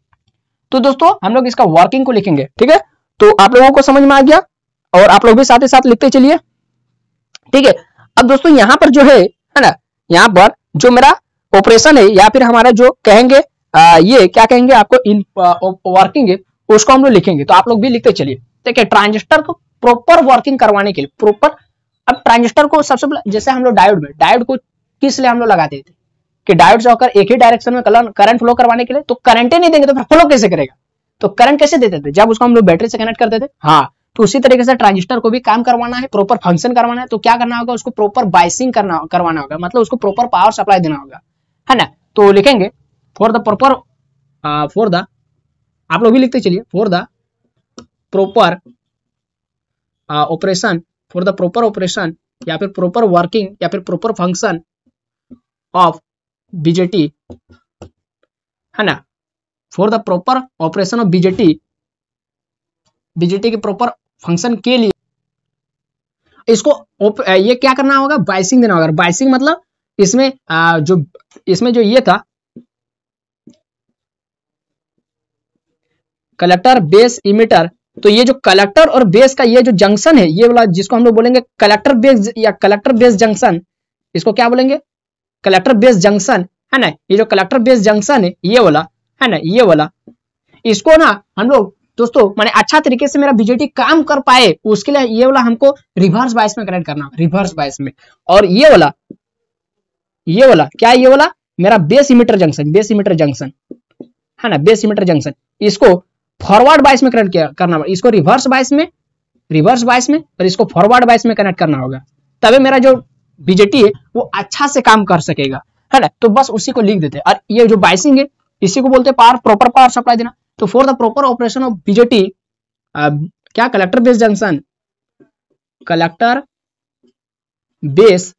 तो दोस्तों हम लोग इसका वर्किंग को लिखेंगे, ठीक है? तो आप लोगों को समझ में आ गया, और आप लोग भी साथ ही साथ लिखते चलिए, ठीक है? अब दोस्तों यहाँ पर जो है ना, यहाँ पर जो मेरा ऑपरेशन है या फिर हमारा जो कहेंगे ये क्या कहेंगे आपको, इन वर्किंग है, उसको हम लोग लिखेंगे। तो आप लोग भी लिखते चलिए, ठीक है? ट्रांजिस्टर को प्रॉपर वर्किंग करवाने के लिए, प्रॉपर, अब ट्रांजिस्टर को सबसे पहले, जैसे हम लोग डायोड में, डायोड को किस लिए हम लोग लगाते थे? कि डायोड से होकर एक ही डायरेक्शन में करंट फ्लो करवाने के लिए। तो करंट ही नहीं देंगे तो फिर फ्लो कैसे करेगा? तो करंट कैसे देते थे? जब उसको हम लोग बैटरी से कनेक्ट करते थे। हाँ, तो उसी तरीके से ट्रांजिस्टर को भी काम करवाना है, प्रॉपर फंक्शन करवाना है, तो क्या करना होगा? उसको प्रॉपर बाइसिंग करवाना होगा, मतलब उसको प्रॉपर पावर सप्लाई देना होगा, है ना। तो लिखेंगे for the proper for the, आप लोग भी लिखते चलिए, for the proper operation, for the proper operation या फिर प्रॉपर वर्किंग या फिर प्रॉपर फंक्शन ऑफ बीजेटी, है ना, for the proper operation of BJT, BJT के प्रॉपर फंक्शन के लिए इसको ये क्या करना होगा, बाइसिंग देना होगा। बाइसिंग मतलब इसमें जो ये था कलेक्टर बेस इमिटर, तो ये जो कलेक्टर और बेस का ये जो जंक्शन है, ये वाला जिसको हम लोग बोलेंगे कलेक्टर बेस या कलेक्टर बेस जंक्शन, इसको क्या बोलेंगे, कलेक्टर बेस जंक्शन, है ना। ये जो कलेक्टर बेस जंक्शन है ये वाला, है ना, ये वाला, इसको ना हम लोग दोस्तों माने अच्छा तरीके से मेरा बीजेटी काम कर पाए उसके लिए ये वाला हमको रिवर्स बायस में कनेक्ट करना, रिवर्स बायस में। और ये वाला क्या है, ये वाला मेरा base emitter junction, base emitter junction, है ना, बेस इमिटर जंक्शन, इसको फॉरवर्ड बायस में कनेक्ट करना, इसको रिवर्स बायस में और इसको फॉरवर्ड बायस में कनेक्ट करना होगा, तभी मेरा जो बीजेटी है वो अच्छा से काम कर सकेगा, है ना। तो बस उसी को लिख देते हैं। और ये जो बायसिंग है इसी को बोलते हैं पावर, प्रॉपर पावर सप्लाई देना। तो for the proper operation of BJT क्या, collector base junction, collector base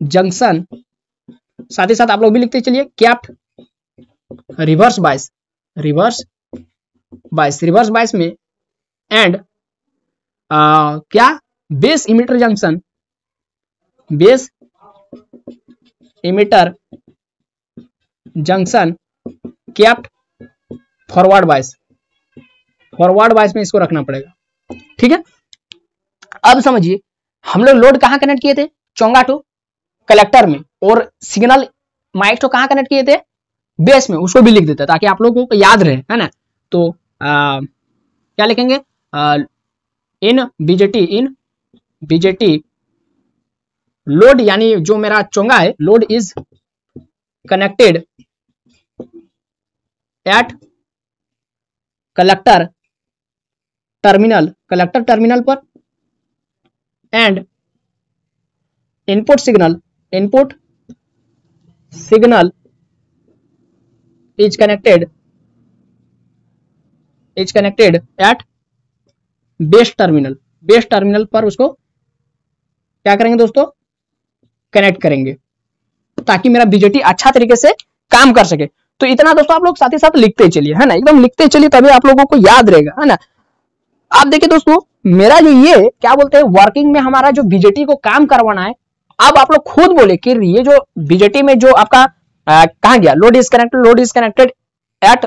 junction, साथ ही साथ आप लोग भी लिखते चलिए kept reverse bias, reverse bias में एंड क्या, base emitter junction, base emitter junction kept forward bias में इसको रखना पड़ेगा, ठीक है। अब समझिए हम लोग लोड कहां कनेक्ट किए थे, चोंगा टू कलेक्टर में, और सिग्नल माइक टू कहां कनेक्ट किए थे, बेस में, उसको भी लिख देते ताकि आप लोगों को याद रहे, है ना। तो क्या लिखेंगे, इन बीजेटी लोड, यानी जो मेरा चोंगा है, load is connected at collector terminal पर and input signal is connected at base terminal पर उसको क्या करेंगे दोस्तों, कनेक्ट करेंगे ताकि मेरा बीजेटी अच्छा तरीके से काम कर सके। तो इतना दोस्तों आप लोग साथ ही साथ लिखते चलिए, है ना, एकदम लिखते चलिए तभी आप लोगों को याद रहेगा, है ना। आप देखिए दोस्तों मेरा जो ये क्या बोलते हैं वर्किंग में हमारा जो बीजेटी को काम करवाना है, अब आप लोग खुद बोले कि ये जो बीजेटी में जो आपका कहां गया, load is connected at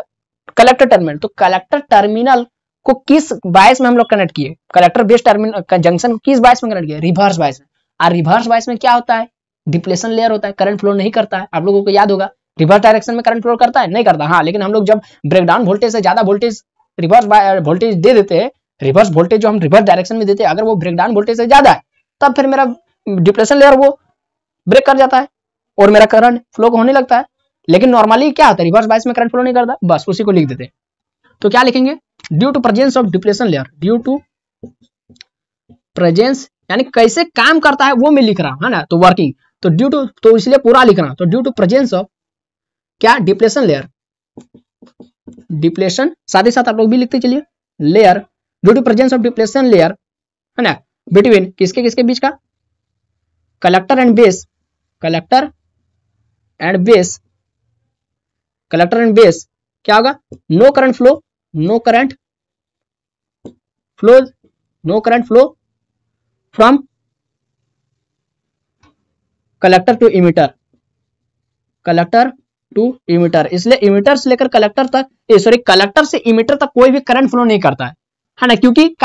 collector terminal, तो कलेक्टर टर्मिनल को किस बायस में हम लोग कनेक्ट किए, कलेक्टर बेस टर्मिनल जंक्शन को किस बायस में कनेक्ट किया, रिवर्स बायस में। और रिवर्स बायस में क्या होता है, डिप्लेशन लेयर होता है, करंट फ्लो नहीं करता है, आप लोगों को याद होगा। रिवर्स डायरेक्शन में करंट फ्लो करता है, नहीं करता, हाँ, लेकिन हम लोग जब ब्रेकडाउन वोल्टेज से ज्यादा वोल्टेज रिवर्स वोल्टेज दे देते हैं, रिवर्स वोल्टेज जो हम रिवर्स डायरेक्शन में देते हैं अगर वो ब्रेकडाउन वोल्टेज से ज्यादा है तब फिर मेरा डिप्लेशन लेयर वो ब्रेक कर जाता है और मेरा करंट फ्लो होने लगता है। लेकिन नॉर्मली क्या होता है, रिवर्स बायस में करंट फ्लो नहीं करता, बस उसी को लिख देते हैं। तो क्या लिखेंगे, due to presence of depletion layer, due to presence यानी कैसे काम करता है वो मैं लिख रहा हूं, है ना। तो वर्किंग, तो ड्यू टू, तो इसलिए पूरा लिख रहा हूं। तो ड्यू टू प्रेजेंस ऑफ क्या, डिप्लेशन लेयर, डिप्लेशन, साथ ही साथ आप लोग भी लिखते चलिए layer, due to presence of depletion layer, है ना, बिटवीन किसके किसके बीच का, collector and base, collector and base क्या होगा, no current flow from collector to emitter, इसलिए इमीटर से लेकर कलेक्टर तक, कलेक्टर से इमीटर तक कोई भी करंट फ्लो नहीं करता है ना। क्योंकि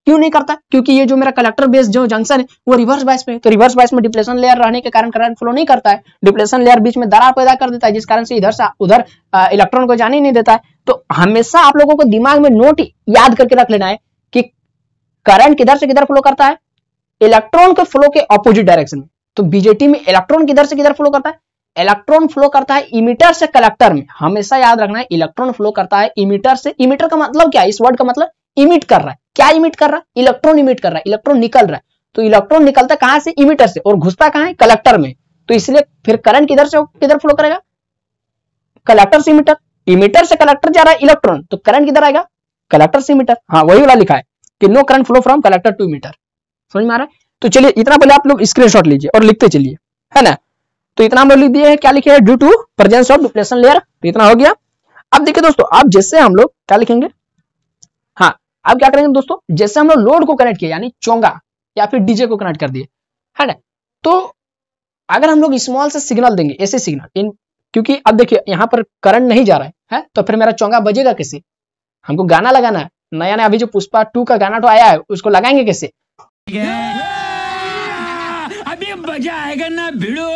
क्यों नहीं करता, क्योंकि ये जो मेरा कलेक्टर बेस जो जंक्शन है वो रिवर्स बायस में, तो रिवर्स बायस में डिप्लेशन लेयर रहने के कारण करंट फ्लो नहीं करता है, डिप्लेशन लेयर बीच में दरार पैदा कर देता है जिस कारण से इधर से उधर इलेक्ट्रॉन को जाने नहीं देता है। तो हमेशा आप लोगों को दिमाग में नोट याद करके रख लेना है कि करंट किधर से किधर फ्लो करता है, इलेक्ट्रॉन के फ्लो के ऑपोजिट डायरेक्शन में। तो बीजेटी में इलेक्ट्रॉन किधर से किधर फ्लो करता है, इलेक्ट्रॉन फ्लो करता है इमीटर से कलेक्टर में, हमेशा याद रखना है इलेक्ट्रॉन फ्लो करता है इमीटर से। इमीटर का मतलब क्या है, इस वर्ड का मतलब इमिट कर रहा है, क्या इमिट कर रहा है, इलेक्ट्रॉन इमिट कर रहा है, इलेक्ट्रॉन निकल रहा है। तो इलेक्ट्रॉन निकलता कहां से, इमीटर से, और घुसता कहां है, कलेक्टर में। तो इसलिए फिर करंट किधर फ्लो करेगा, कलेक्टर से इमीटर, इमीटर से कलेक्टर जा रहा है इलेक्ट्रॉन, तो करंट किधर आएगा, कलेक्टर से इमीटर। हाँ वही वाला लिखा है कि no current flow from collector to emitter, समझ में आ रहा है। तो चलिए इतना पहले आप लोग स्क्रीनशॉट लीजिए और लिखते चलिए, है ना। तो इतना हम लोग लिख दिए हैं, क्या लिखे हैं, due to presence of depletion layer, तो इतना हो गया। अब देखिए दोस्तों, अब जैसे हम लोग क्या लिखेंगे, हाँ अब क्या करेंगे दोस्तों, जैसे हम लोग लोड को कनेक्ट किए यानी चोंगा या फिर डीजे को कनेक्ट कर दिए, है ना। तो अगर हम लोग स्मॉल से सिग्नल देंगे, ऐसे सिग्नल क्योंकि अब देखिए यहाँ पर करंट नहीं जा रहा है, तो फिर मेरा चोंगा बजेगा कैसे, हमको गाना लगाना है नया नया, अभी जो पुष्पा 2 का गाना तो आया है उसको लगाएंगे कैसे, अभी मजा आएगा ना भिड़ो।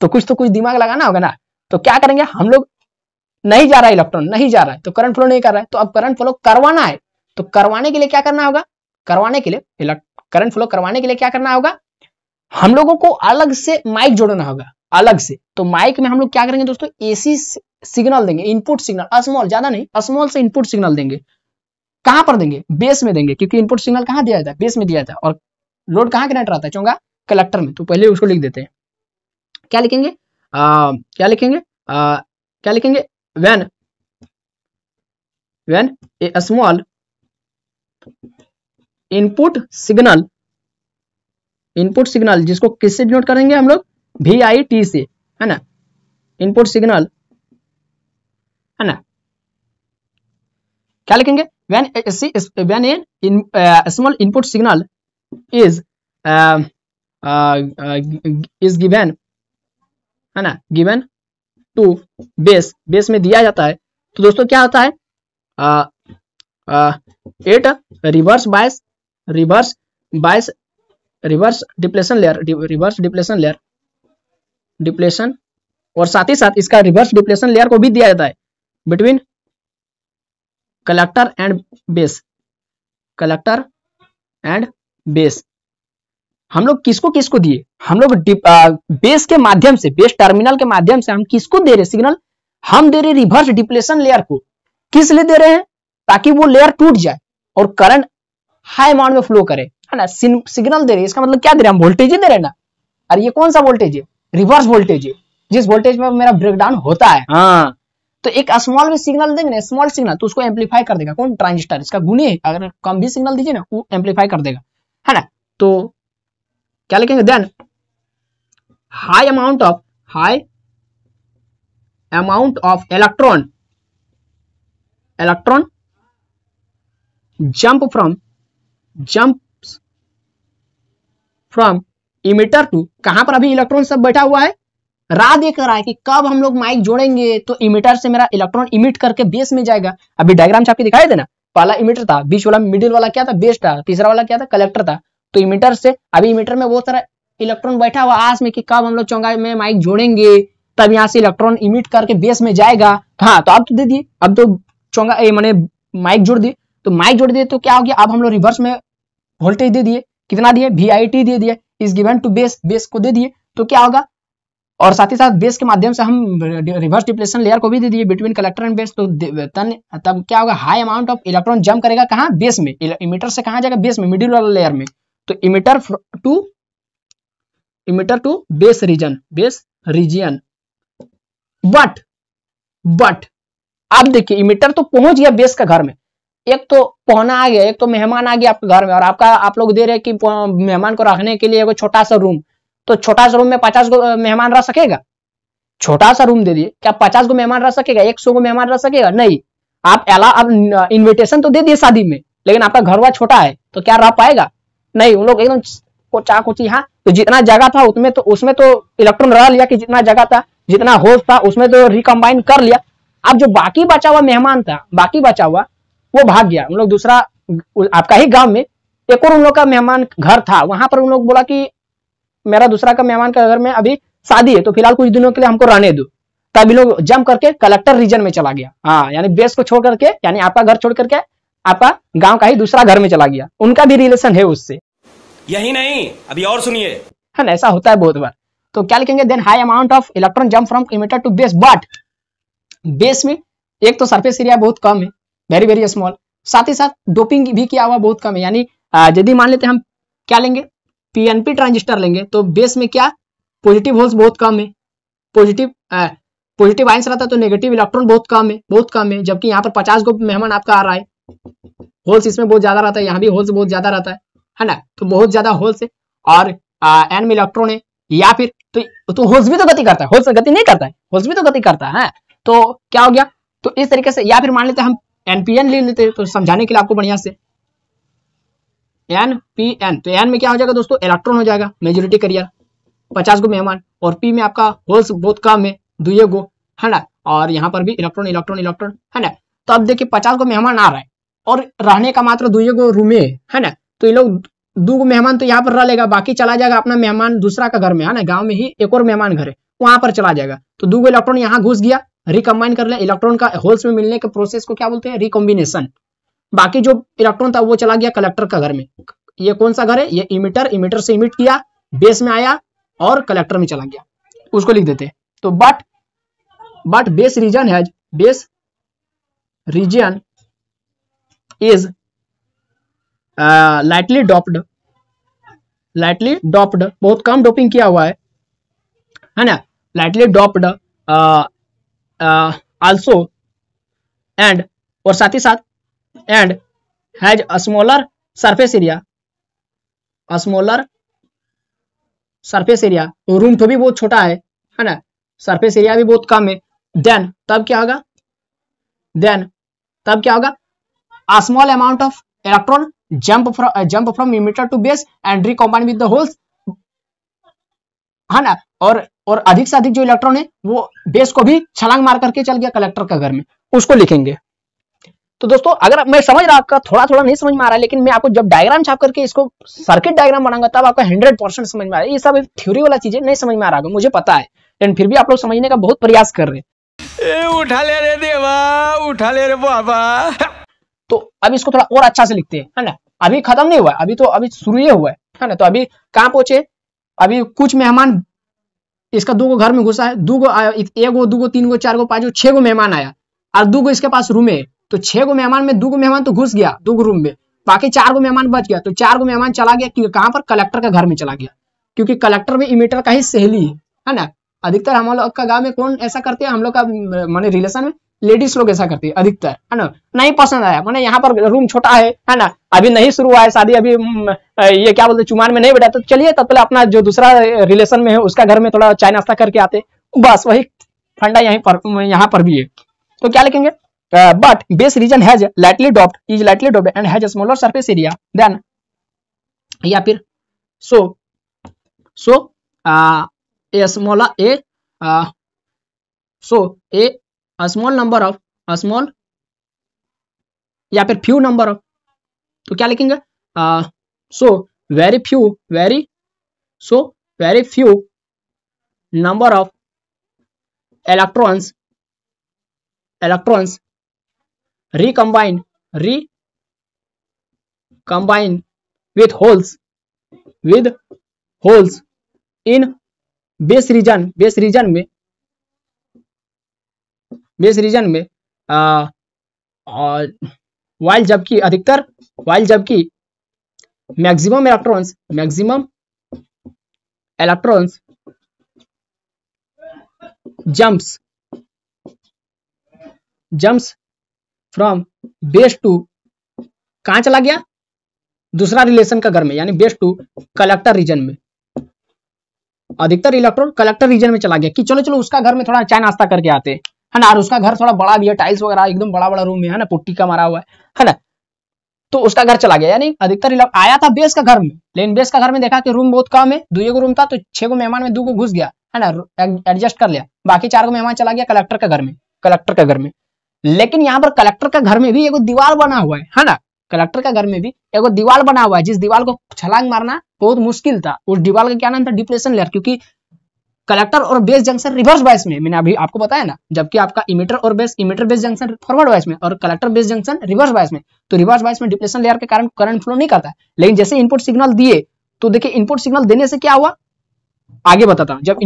तो कुछ दिमाग लगाना होगा ना। तो क्या करेंगे हम लोग, नहीं जा रहा है इलेक्ट्रॉन, नहीं जा रहा है तो करंट फ्लो नहीं कर रहा है, तो अब करंट फ्लो करवाना है, तो करवाने के लिए क्या करना होगा, करवाने के लिए करंट फ्लो करवाने के लिए क्या करना होगा, हम लोगों को अलग से माइक जोड़ना होगा, अलग से। तो माइक में हम लोग क्या करेंगे दोस्तों, एसी सिग्नल देंगे, इनपुट सिग्नल, स्मॉल, ज्यादा नहीं, स्मॉल से इनपुट सिग्नल देंगे। कहां पर देंगे, बेस में देंगे, क्योंकि इनपुट सिग्नल कहां दिया जाता है, बेस में दिया जाता है, और लोड कहां कनेक्ट रहता है, चोंगा कलेक्टर में। तो पहले उसको लिख देते हैं, क्या लिखेंगे, क्या लिखेंगे, when a small input signal जिसको किससे डिनोट करेंगे हम लोग, VIT से, है ना, इनपुट सिग्नल, है ना। क्या लिखेंगे, when a small input signal is given, है ना, given to बेस में दिया जाता है, तो दोस्तों क्या होता है, एट रिवर्स डिप्लेशन और साथ ही साथ इसका रिवर्स डिप्लेशन लेयर को भी दिया जाता है बिटवीन कलेक्टर एंड बेस। हम लोग किसको दिए, हम लोग बेस के माध्यम से, बेस टर्मिनल के माध्यम से हम किसको दे रहे सिग्नल, हम दे रहे रिवर्स डिप्लेशन लेयर को। किस लिए दे रहे हैं, ताकि वो लेयर टूट जाए और करंट हाई अमाउंट में फ्लो करे, है ना। सिग्नल दे रहे हैं, इसका मतलब क्या दे रहे हैं, हम वोल्टेज ही दे रहे हैं ना। अरे ये कौन सा वोल्टेज है, रिवर्स वोल्टेज है, जिस वोल्टेज में मेरा ब्रेकडाउन होता है। हाँ तो एक स्मॉल में सिग्नल देंगे ना, स्मॉल सिग्नल, तो उसको एम्पलीफाई कर देगा कौन, ट्रांजिस्टर, इसका गुणी है। अगर कम भी सिग्नल दीजिए ना, वो एम्पलीफाई कर देगा, है ना। तो क्या लिखेंगे, then high amount of electron jump from emitter to, कहां पर अभी इलेक्ट्रॉन सब बैठा हुआ है, राह देख रहा है कि कब हम लोग माइक जोड़ेंगे तो इमीटर से मेरा इलेक्ट्रॉन इमिट करके बेस में जाएगा। अभी डायग्राम छाप के दिखाई देना, पहला इमीटर था, बीच वाला मिडिल वाला क्या था, बेस था, तीसरा वाला क्या था, कलेक्टर था। तो इमीटर से अभी इमीटर में बहुत सारा इलेक्ट्रॉन बैठा हुआ आस में कि कब हम लोग चौंगा में माइक जोड़ेंगे, तब यहाँ से इलेक्ट्रॉन इमिट करके बेस में जाएगा। हाँ तो अब तो दे दिए, अब तो चौंगा मैंने माइक जोड़ दिए, तो माइक जोड़ दिए तो क्या हो गया, अब हम लोग रिवर्स में वोल्टेज दे दिए, कितना दिए, VIT दे दिए, इज गिवन टू बेस को दे दिए, तो क्या होगा, और साथ ही साथ बेस के माध्यम से हम रिवर्स डिप्लेशन लेयर को भी दे दिए बिटवीन कलेक्टर एंड बेस। तो तब क्या होगा, high amount of electron jump करेगा कहाँ, बेस में, इमीटर से कहाँ जाएगा, बेस में, मिडिल वाला लेयर में। तो emitter to base region. But आप देखिए इमीटर तो पहुंच गया बेस का घर में, एक तो पहुना आ गया, एक तो मेहमान आ गया आपके घर में, और आप लोग दे रहे कि मेहमान को रखने के लिए एक छोटा सा रूम, तो छोटा सा रूम में 50 को मेहमान रह सकेगा, छोटा सा रूम दे दिए, क्या 50 को मेहमान रह सकेगा, 100 को मेहमान रह सकेगा, नहीं। आप इन्विटेशन तो दे दिए शादी में, लेकिन आपका घर हुआ छोटा है, तो क्या रह पाएगा, नहीं। उन लोग एकदम कोचा कोची, हाँ तो जितना जगह था उसमें तो इलेक्ट्रॉन रह लिया, कि जितना जगह था, जितना होस्ट था उसमें तो रिकम्बाइन कर लिया। अब जो बाकी बचा हुआ मेहमान था, बाकी बचा हुआ वो भाग गया, उन लोग दूसरा, आपका ही गांव में एक और उन लोग का मेहमान घर था, वहां पर उन लोग बोला कि मेरा दूसरा का मेहमान का घर में अभी शादी है, तो फिलहाल कुछ दिनों के लिए हमको रहने दो। तब लोग जंप करके कलेक्टर रीजन में चला गया, हाँ यानी बेस को छोड़ करके, यानी आपका घर छोड़ करके आपका गांव का ही दूसरा घर में चला गया, उनका भी रिलेशन है उससे। यही नहीं, अभी और सुनिए, है ना, ऐसा होता है बहुत बार। तो क्या लिखेंगे, then high amount of electron jump from emitter to base, but base में एक तो सरफेस एरिया बहुत कम है, वेरी वेरी स्मॉल, साथ ही साथ डोपिंग भी किया हुआ बहुत कम है। यानी यदि मान लेते हम क्या लेंगे, PNP ट्रांजिस्टर लेंगे, तो बेस में क्या पॉजिटिव होल्स बहुत कम है, पॉजिटिव आयंस रहता है तो नेगेटिव इलेक्ट्रॉन बहुत कम है, जबकि यहाँ पर 50 को मेहमान आपका आ रहा है, होल्स इसमें बहुत ज्यादा रहता है, यहाँ भी होल्स बहुत ज्यादा रहता है ना, तो बहुत ज्यादा होल्स है और एन में इलेक्ट्रॉन है, या फिर तो होल्स भी तो गति करता है, होल्स गति नहीं करता है, होल्स भी तो गति करता है, तो क्या हो गया, तो इस तरीके से, या फिर मान लेते हैं हम एनपीएन ले लेते हैं, तो समझाने के लिए आपको बढ़िया से एनपीएन, तो एन में क्या हो जाएगा दोस्तों, इलेक्ट्रॉन हो जाएगा, मेजोरिटी करियर 50 को मेहमान, और पी में आपका होल्स बहुत कम है, 2 गो है ना, और यहाँ पर भी इलेक्ट्रॉन है ना। तो अब देखिए 50 को मेहमान आ रहा है और रहने का मात्र 2 गो रूम है ना, तो ये लोग 2 मेहमान तो यहाँ पर रह लेगा, बाकी चला जाएगा अपना मेहमान दूसरा का घर में, है ना, गांव में ही एक और मेहमान घर है वहां पर चला जाएगा, तो 2 इलेक्ट्रॉन यहाँ घुस गया, रिकम्बाइन कर लिया, इलेक्ट्रॉन का होल्स में मिलने के प्रोसेस को क्या बोलते हैं, रिकॉम्बिनेशन। बाकी जो इलेक्ट्रॉन था वो चला गया कलेक्टर का घर में, ये कौन सा घर है, ये इमिटर से इमिट किया, बेस में आया और कलेक्टर में चला गया, उसको लिख देते हैं। तो but base reason is lightly doped, बहुत कम डोपिंग किया हुआ है ना, लाइटली डोप्ड आल्सो एंड, और साथ ही साथ and has a smaller surface area, room तो भी बहुत छोटा है ना, सरफेस एरिया भी बहुत कम है, देन तब क्या होगा, a small amount of electron jump from emitter to base and recombine with the holes, है ना, और अधिक से अधिक जो इलेक्ट्रॉन है वो बेस को भी छलांग मार करके चल गया कलेक्टर का घर में, उसको लिखेंगे। तो दोस्तों अगर मैं समझ रहा आपका थोड़ा नहीं समझ में आ रहा है, लेकिन मैं आपको जब डायग्राम छाप करके इसको सर्किट डायग्राम बनाऊंगा तब आपको 100% समझ में आ रहा है। ये सब थ्योरी वाला चीजें नहीं समझ में आ रहा है, मुझे पता है, लेकिन फिर भी आप लोग समझने का बहुत प्रयास कर रहे हैं। उठा ले रे देवा, उठा ले रे बाबा। तो अब इसको थोड़ा और अच्छा से लिखते हैं, है ना, अभी खत्म नहीं हुआ है, अभी शुरू ही हुआ है ना, तो अभी कहाँ पहुंचे, अभी कुछ मेहमान इसका 2 को घर में घुसा है, 2 को आया, 1 गो 2 गो 3 गो 4 गो 5 गो 6 गो मेहमान आया, और 2 गो इसके पास रूम है, तो 6 गो मेहमान में 2 गो मेहमान तो घुस गया 2 गो रूम में, बाकी 4 गो मेहमान बच गया, तो 4 गो मेहमान चला गया कहाँ पर, कलेक्टर का घर में चला गया, क्योंकि कलेक्टर में इमिटर का ही सहेली है ना। अधिकतर हम लोग का गाँव में कौन ऐसा करते हैं, हम लोग का माने रिलेशन में लेडीज लोग ऐसा करती है अधिकतर, है ना, नहीं पसंद आया, माने यहाँ पर रूम छोटा है ना, अभी नहीं शुरू हुआ है शादी, अभी ये क्या बोलते चुमान में नहीं बैठा, तो चलिए तब पहले अपना जो दूसरा रिलेशन में है उसका घर में थोड़ा चाय नाश्ता करके आते, बस वही फंडा यहाँ पर भी है। तो क्या लिखेंगे, but base region has lightly doped and has a smaller surface area then, या फिर a small या फिर few number of, तो क्या लिखेंगे, very few number of electrons recombine with holes in base region में while जबकि maximum electrons jumps from base to, कहां चला गया, दूसरा रिलेशन का घर में, यानी बेस टू कलेक्टर रीजन में, अधिकतर इलेक्ट्रॉन कलेक्टर रीजन में चला गया कि चलो उसका घर में थोड़ा चाय नाश्ता करके आते हैं, है ना, और उसका घर थोड़ा बड़ा भी है, टाइल्स वगैरह एकदम बड़ा रूम है ना, पुट्टी का मारा हुआ है ना, तो उसका घर चला गया, यानी अधिकतर आया था बेस का घर में, लेकिन बेस का घर में देखा कि रूम बहुत कम है, 2 गो रूम था, तो 6 गो मेहमान में 2 गो घुस गया, है ना, एडजस्ट कर लिया, बाकी 4 गो मेहमान चला गया कलेक्टर का घर में। लेकिन यहाँ पर कलेक्टर का घर में भी एगो दीवार बना हुआ है ना, कलेक्टर का घर में भी एगो दीवार बना हुआ है, जिस दीवार को छलांग मारना बहुत मुश्किल था, उस दीवार का क्या नाम था, डिप्लेशन लेयर, क्योंकि कलेक्टर और बेस जंक्शन रिवर्स बायस में, मैंने अभी आपको बताया ना, जबकि आपका emitter base junction forward bias में और collector base junction reverse bias में, तो रिवर्स बायस में डिप्लेशन लेयर के कारण करंट फ्लो नहीं करता है, लेकिन जैसे इनपुट सिग्नल दिए, तो देखिए इनपुट सिग्नल देने से क्या हुआ, आगे बताता हूं, जब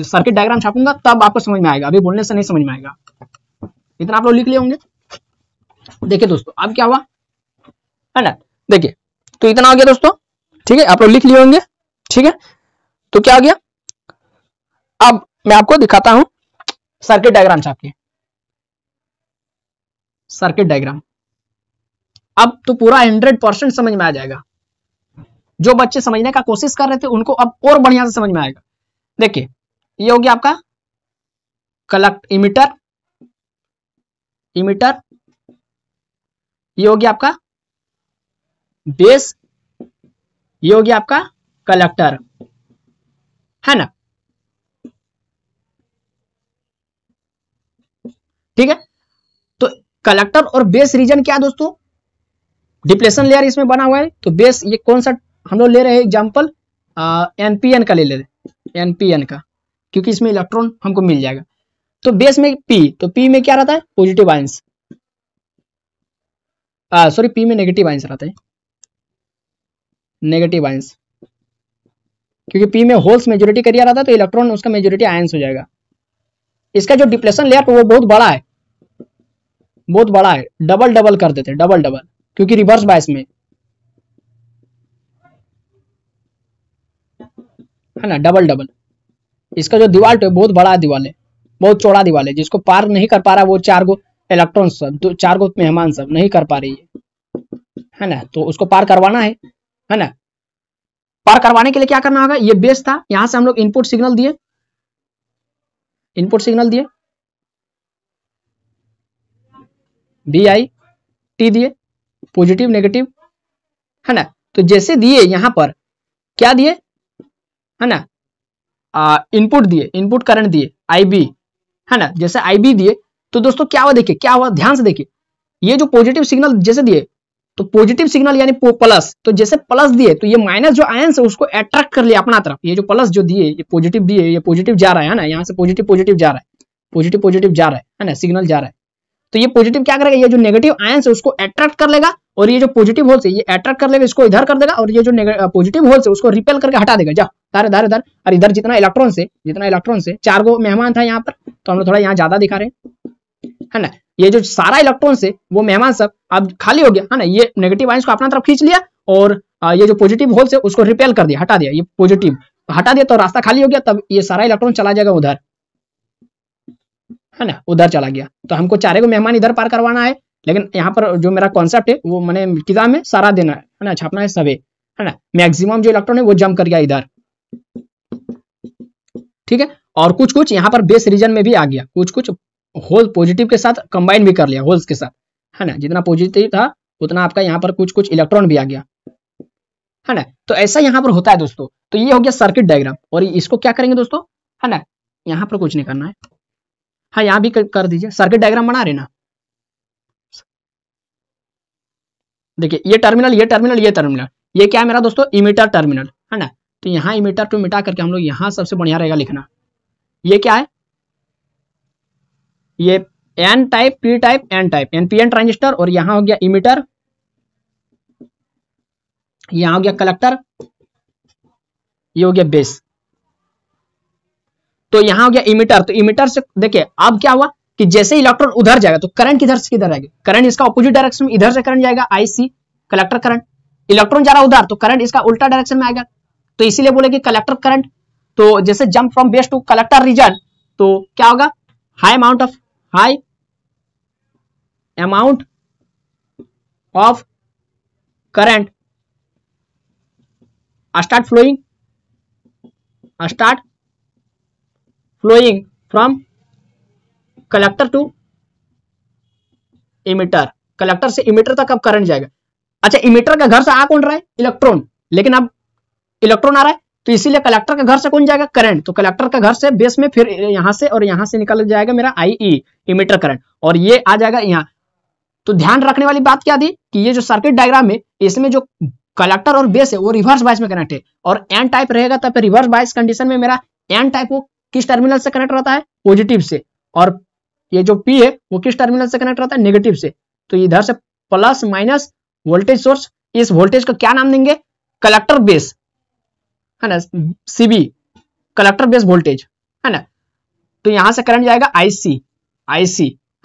सर्किट डायग्राम छापूंगा तब आपको समझ में आएगा, अभी बोलने से नहीं समझ में आएगा। इतना आप लोग लिख लिए होंगे। देखिए दोस्तों अब क्या हुआ, है ना, देखिए तो इतना हो गया दोस्तों, ठीक है, आप लोग लिख लिए होंगे, ठीक है, तो क्या हो गया, अब मैं आपको दिखाता हूं सर्किट डायग्राम छाप के। सर्किट डायग्राम अब तो पूरा 100% समझ में आ जाएगा। जो बच्चे समझने का कोशिश कर रहे थे उनको अब और बढ़िया से समझ में आएगा। देखिए ये हो गया आपका इमिटर, ये हो गया आपका बेस, ये हो गया आपका कलेक्टर, है ना। ठीक है, तो कलेक्टर और बेस रीजन क्या है दोस्तों, डिप्लेशन लेयर इसमें बना हुआ है। तो बेस ये कौन सा हम लोग ले रहे हैं एग्जांपल एनपीएन का ले रहे हैं, एनपीएन का, क्योंकि इसमें इलेक्ट्रॉन हमको मिल जाएगा। तो बेस में पी, तो पी में क्या रहता है पॉजिटिव आयंस, सॉरी पी में नेगेटिव आयंस रहता है, नेगेटिव आयंस, क्योंकि पी में होल्स मेजोरिटी करियर रहता है तो इलेक्ट्रॉन उसका मेजोरिटी आयंस हो जाएगा। इसका जो डिप्लेशन लेयर वो बहुत बड़ा है, बहुत बड़ा है, डबल डबल कर देते हैं, डबल डबल, क्योंकि रिवर्स बायस में है ना, डबल डबल। इसका जो दीवार है बहुत बड़ा दीवार है, बहुत चौड़ा दीवार है, जिसको पार नहीं कर पा रहा वो 4 गो इलेक्ट्रॉन सब, 4 गो मेहमान सब नहीं कर पा रही है ना। तो उसको पार करवाना है ना। पार करवाने के लिए क्या करना होगा, ये बेस था, यहां से हम लोग इनपुट सिग्नल दिए, VI T दिए, पॉजिटिव नेगेटिव, है ना। तो जैसे दिए यहां पर क्या दिए, है ना, इनपुट दिए, इनपुट करंट दिए IB, है ना। जैसे IB दिए तो दोस्तों क्या हुआ, देखिए क्या हुआ, ध्यान से देखिए, ये जो पॉजिटिव सिग्नल जैसे दिए तो पॉजिटिव सिग्नल यानी प्लस, तो जैसे प्लस दिए तो ये माइनस जो आयंस है उसको अट्रैक्ट कर लिया अपना तरफ। ये जो प्लस जो दिए, ये पॉजिटिव दिए, ये पॉजिटिव जा रहा है ना, यहाँ से पॉजिटिव पॉजिटिव जा रहा है, पॉजिटिव पॉजिटिव जा रहा है ना, सिग्नल जा रहा है। तो ये पॉजिटिव क्या करेगा, ये जो नेगेटिव आयंस है उसको अट्रैक्ट कर लेगा, और ये जो पॉजिटिव होल्स है ये अट्रैक्ट कर लेगा, इसको इधर कर देगा, और ये जो पॉजिटिव होल्स है उसको रिपेल करके हटा देगा, जा इधर इधर। और इधर जितना इलेक्ट्रॉन से 4 गो मेहमान था यहाँ पर, तो हम लोग थोड़ा यहाँ ज्यादा दिखा रहे हैं, है ना। ये जो सारा इलेक्ट्रॉन से वो मेहमान सब अब खाली हो गया, है ना। ये नेगेटिव आयंस को अपना तरफ खींच लिया, और ये जो पॉजिटिव होल्स है उसको रिपेल कर दिया, हटा दिया, ये पॉजिटिव हटा दिया तो रास्ता खाली हो गया। तब ये सारा इलेक्ट्रॉन चला जाएगा उधर, है ना, उधर चला गया। तो हमको 4 को मेहमान इधर पार करवाना है, लेकिन यहाँ पर जो मेरा कॉन्सेप्ट है वो मैंने किताब में सारा देना है ना, छापना है सभी, है ना। मैक्सिमम जो इलेक्ट्रॉन है वो जंप कर गया इधर, ठीक है। और कुछ कुछ यहाँ पर बेस रीजन में भी आ गया, कुछ कुछ होल पॉजिटिव के साथ कंबाइन भी कर लिया, होल्स के साथ, है ना। जितना पॉजिटिव था उतना आपका यहाँ पर कुछ कुछ इलेक्ट्रॉन भी आ गया, है ना। तो ऐसा यहाँ पर होता है दोस्तों। तो ये हो गया सर्किट डायग्राम, और इसको क्या करेंगे दोस्तों, है ना, यहाँ पर कुछ नहीं करना है, हाँ यहाँ भी कर दीजिए। सर्किट डायग्राम बना रहे ना, देखिए ये टर्मिनल, ये टर्मिनल, ये टर्मिनल, ये क्या है मेरा दोस्तों इमीटर टर्मिनल, है ना। तो यहाँ इमीटर टू मिटा करके हम लोग यहाँ सबसे बढ़िया रहेगा लिखना, ये क्या है, ये N type, P type, N type, NPN transistor, और यहाँ हो गया इमीटर, यहाँ हो गया कलेक्टर, ये हो गया बेस। तो यहाँ हो गया इमीटर, तो इमीटर से देखिए अब क्या हुआ कि जैसे इलेक्ट्रॉन उधर जाएगा तो करंट किधर से किधर आएगा, करंट इसका ऑपोजिट डायरेक्शन में, इधर से करंट जाएगा IC कलेक्टर करंट, इलेक्ट्रॉन जा रहा उधर तो करंट इसका उल्टा डायरेक्शन में आएगा, तो इसीलिए बोले कि कलेक्टर करंट। तो जैसे jump from base to collector region, तो क्या होगा, high amount of current start flowing from collector to emitter, collector से इमीटर तक अब करंट जाएगा। अच्छा इमीटर का घर से आ कौन रहा है, इलेक्ट्रॉन, लेकिन अब इलेक्ट्रॉन आ रहा है तो इसीलिए कलेक्टर का घर से कौन जाएगा, करंट। तो कलेक्टर का घर से बेस में, फिर यहां से और यहां से निकल जाएगा मेरा IE इमीटर करंट, और ये आ जाएगा यहाँ। तो ध्यान रखने वाली बात क्या थी कि ये जो सर्किट डायग्राम है इसमें जो कलेक्टर और बेस है वो रिवर्स बायस में कनेक्ट है, और एन टाइप रहेगा तब रिवर्स बायस कंडीशन में मेरा एन टाइप वो किस टर्मिनल से कनेक्ट रहता है, पॉजिटिव से, और ये जो पी है वो किस टर्मिनल से कनेक्ट रहता है, नेगेटिव से। तो इधर से प्लस माइनस वोल्टेज सोर्स, इस वोल्टेज का क्या नाम देंगे, कलेक्टर बेस, है ना, CB कलेक्टर बेस वोल्टेज, है ना। तो यहां से करंट जाएगा IC,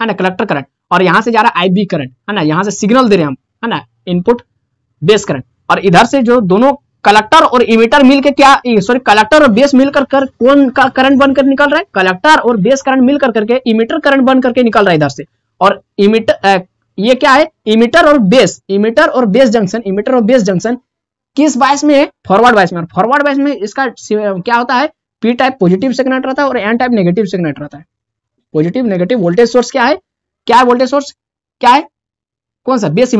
है ना, कलेक्टर करंट, और यहां से जा रहा है IB करंट, है ना, यहां से सिग्नल दे रहे हैं हम, है ना, इनपुट बेस करंट, और इधर से जो दोनों कलेक्टर और इमिटर मिलकर क्या, सॉरी कलेक्टर और बेस मिलकर कौन का करंट बनकर निकल रहा है, कलेक्टर और बेस करंट मिलकर करके इमिटर करंट बन करके निकल रहा है इधर से। और इमिटर ये क्या है, इमिटर और बेस जंक्शन किस बायस में है, फॉरवर्ड बायस में। फॉरवर्ड बायस में इसका क्या होता है, पी टाइप पॉजिटिव से कनेक्ट रहता है और एन टाइप नेगेटिव से कनेक्ट रहता है। पॉजिटिव नेगेटिव वोल्टेज सोर्स क्या है, वोल्टेज सोर्स क्या है, कौन सा, बेस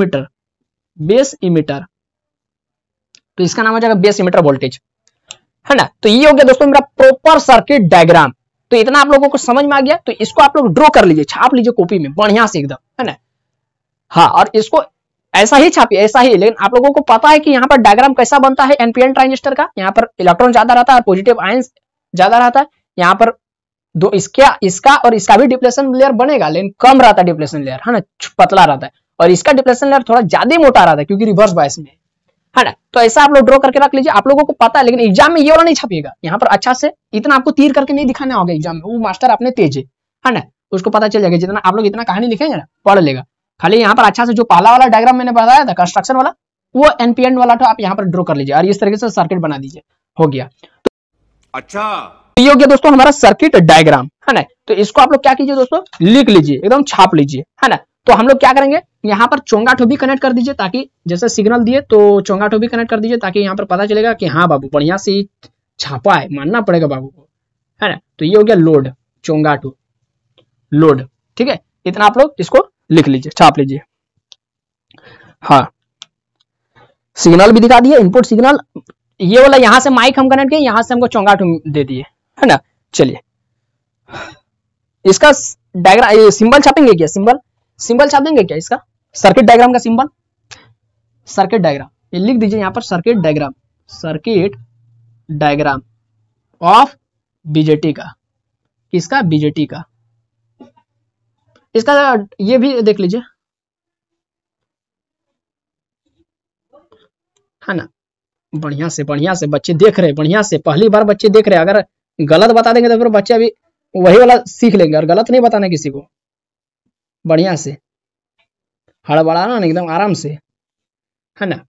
इमिटर। तो इसका नाम हो जाएगा बेस इमिटर वोल्टेज, है ना। तो ये हो गया दोस्तों मेरा प्रॉपर सर्किट डायग्राम। तो इतना आप लोगों को समझ में आ गया। तो इसको आप लोग ड्रॉ कर लीजिए, छाप लीजिए कॉपी में बढ़िया से एकदम, है ना। हाँ, और इसको ऐसा ही छापिए, ऐसा ही। लेकिन आप लोगों को पता है कि यहाँ पर डायग्राम कैसा बनता है एनपीएन ट्रांजिस्टर का। यहाँ पर इलेक्ट्रॉन ज्यादा रहता है, पॉजिटिव आयन ज्यादा रहता है। यहाँ पर दो इसका और इसका भी डिप्लेशन लेयर बनेगा, लेकिन कम रहता है डिप्लेशन लेयर, है ना, पतला रहता है। और इसका डिप्लेशन लेयर थोड़ा ज्यादा मोटा रहता है क्योंकि रिवर्स बायस में, है ना। तो ऐसा आप लोग ड्रॉ करके रख लीजिए, आप लोगों को पता है। लेकिन एग्जाम में ये वाला नहीं छापिएगा, यहाँ पर अच्छा से इतना आपको तीर करके नहीं दिखाना होगा एग्जाम में। वो मास्टर अपने तेज है ना, उसको पता चल जाएगा। जितना आप लोग इतना कहानी लिखेंगे ना, पढ़ लेगा। खाली यहाँ पर अच्छा से जो पहला वाला डायग्राम मैंने बताया था कंस्ट्रक्शन वाला, वो एनपीएन वाला तो आप यहाँ पर ड्रॉ कर लीजिए और इस तरीके से सर्किट बना दीजिए, हो गया। अच्छा, ये हो गया दोस्तों हमारा सर्किट डायग्राम, है ना। तो इसको आप लोग क्या कीजिए दोस्तों, लिख लीजिए, एकदम छाप लीजिए, है ना। तो हम लोग क्या करेंगे, यहाँ पर चोंगाठो भी कनेक्ट कर दीजिए, ताकि जैसे सिग्नल दिए तो चोंगाठो भी कनेक्ट कर दीजिए, ताकि यहाँ पर पता चलेगा कि हाँ बाबू बढ़िया से छापा है, मानना पड़ेगा बाबू को, है ना। तो ये हो गया लोड, चोंगाठो लोड, ठीक है। इतना आप लोग इसको लिख लीजिए, छाप लीजिए। हाँ, सिग्नल भी दिखा दिए, इनपुट सिग्नल। ये वाला यहाँ से माइक हम कनेक्ट किए, यहाँ से हमको चोंगाठो दे दिए, है ना। चलिए इसका डायग्राम सिंबल छापेंगे क्या, सिंबल छाप देंगे क्या इसका, सर्किट डायग्राम का सिंबल, सर्किट डायग्राम ये लिख दीजिए यहाँ पर, सर्किट डायग्राम ऑफ बीजेटी का, किसका, बीजेटी का। इसका ये भी देख लीजिए, है ना। बढ़िया से बच्चे देख रहे, बढ़िया से पहली बार बच्चे देख रहे। अगर गलत बता देंगे तो फिर बच्चे अभी वही वाला सीख लेंगे, और गलत नहीं बताना किसी को, बढ़िया से हड़बड़ाना नहीं, एकदम आराम से, है ना।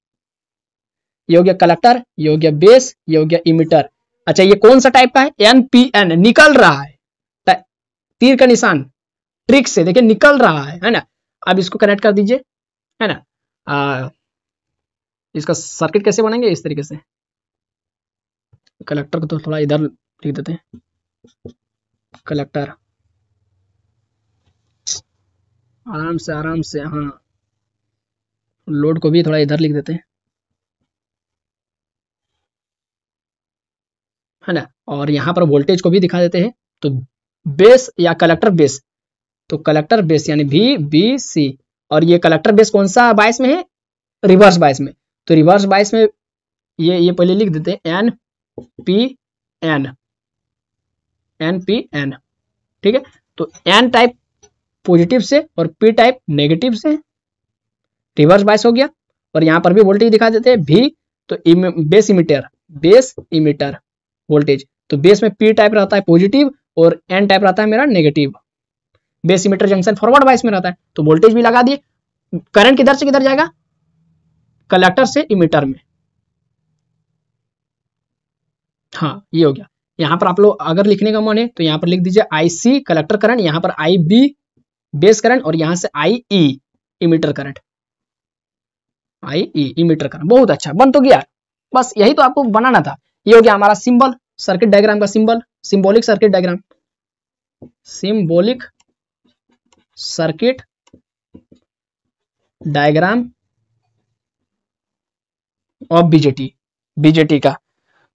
ये हो गया कलेक्टर, ये हो गया बेस, ये हो गया इमिटर। अच्छा, ये कौन सा टाइप का है, एनपीएन, निकल रहा है, तीर का निशान ट्रिक से देखिए निकल रहा है ना। अब इसको कनेक्ट कर दीजिए, है ना। इसका सर्किट कैसे बनेंगे, इस तरीके से। कलेक्टर को तो थोड़ा इधर लिख देते हैं, कलेक्टर, आराम से, हाँ। लोड को भी थोड़ा इधर लिख देते हैं, है ना। और यहाँ पर वोल्टेज को भी दिखा देते हैं। तो बेस या कलेक्टर बेस, तो कलेक्टर बेस यानी VBC। और ये कलेक्टर बेस कौन सा बायस में है, रिवर्स बायस में। तो रिवर्स बायस में ये पहले लिख देते हैं NPN, ठीक है। तो N टाइप पॉजिटिव से और P टाइप नेगेटिव से, रिवर्स बायस हो गया। और यहाँ पर भी वोल्टेज दिखा देते हैं V, तो बेस इमिटर वोल्टेज। तो बेस में P टाइप रहता है पॉजिटिव और N टाइप रहता है मेरा negative. Base emitter junction forward bias में रहता है, तो वोल्टेज भी लगा दिए। करंट किधर से किधर जाएगा, कलेक्टर से इमिटर में। हाँ, ये हो गया। यहाँ पर आप लोग अगर लिखने का मन है तो यहाँ पर लिख दीजिए IC कलेक्टर करंट, यहाँ पर IB बेस करंट, और यहाँ से IE emitter current, IE emitter current. बहुत अच्छा, बन तो गया। बस यही तो आपको बनाना था। ये हो गया हमारा सिंबल, सर्किट डायग्राम का symbol, symbolic circuit diagram, symbolic circuit diagram of BJT का।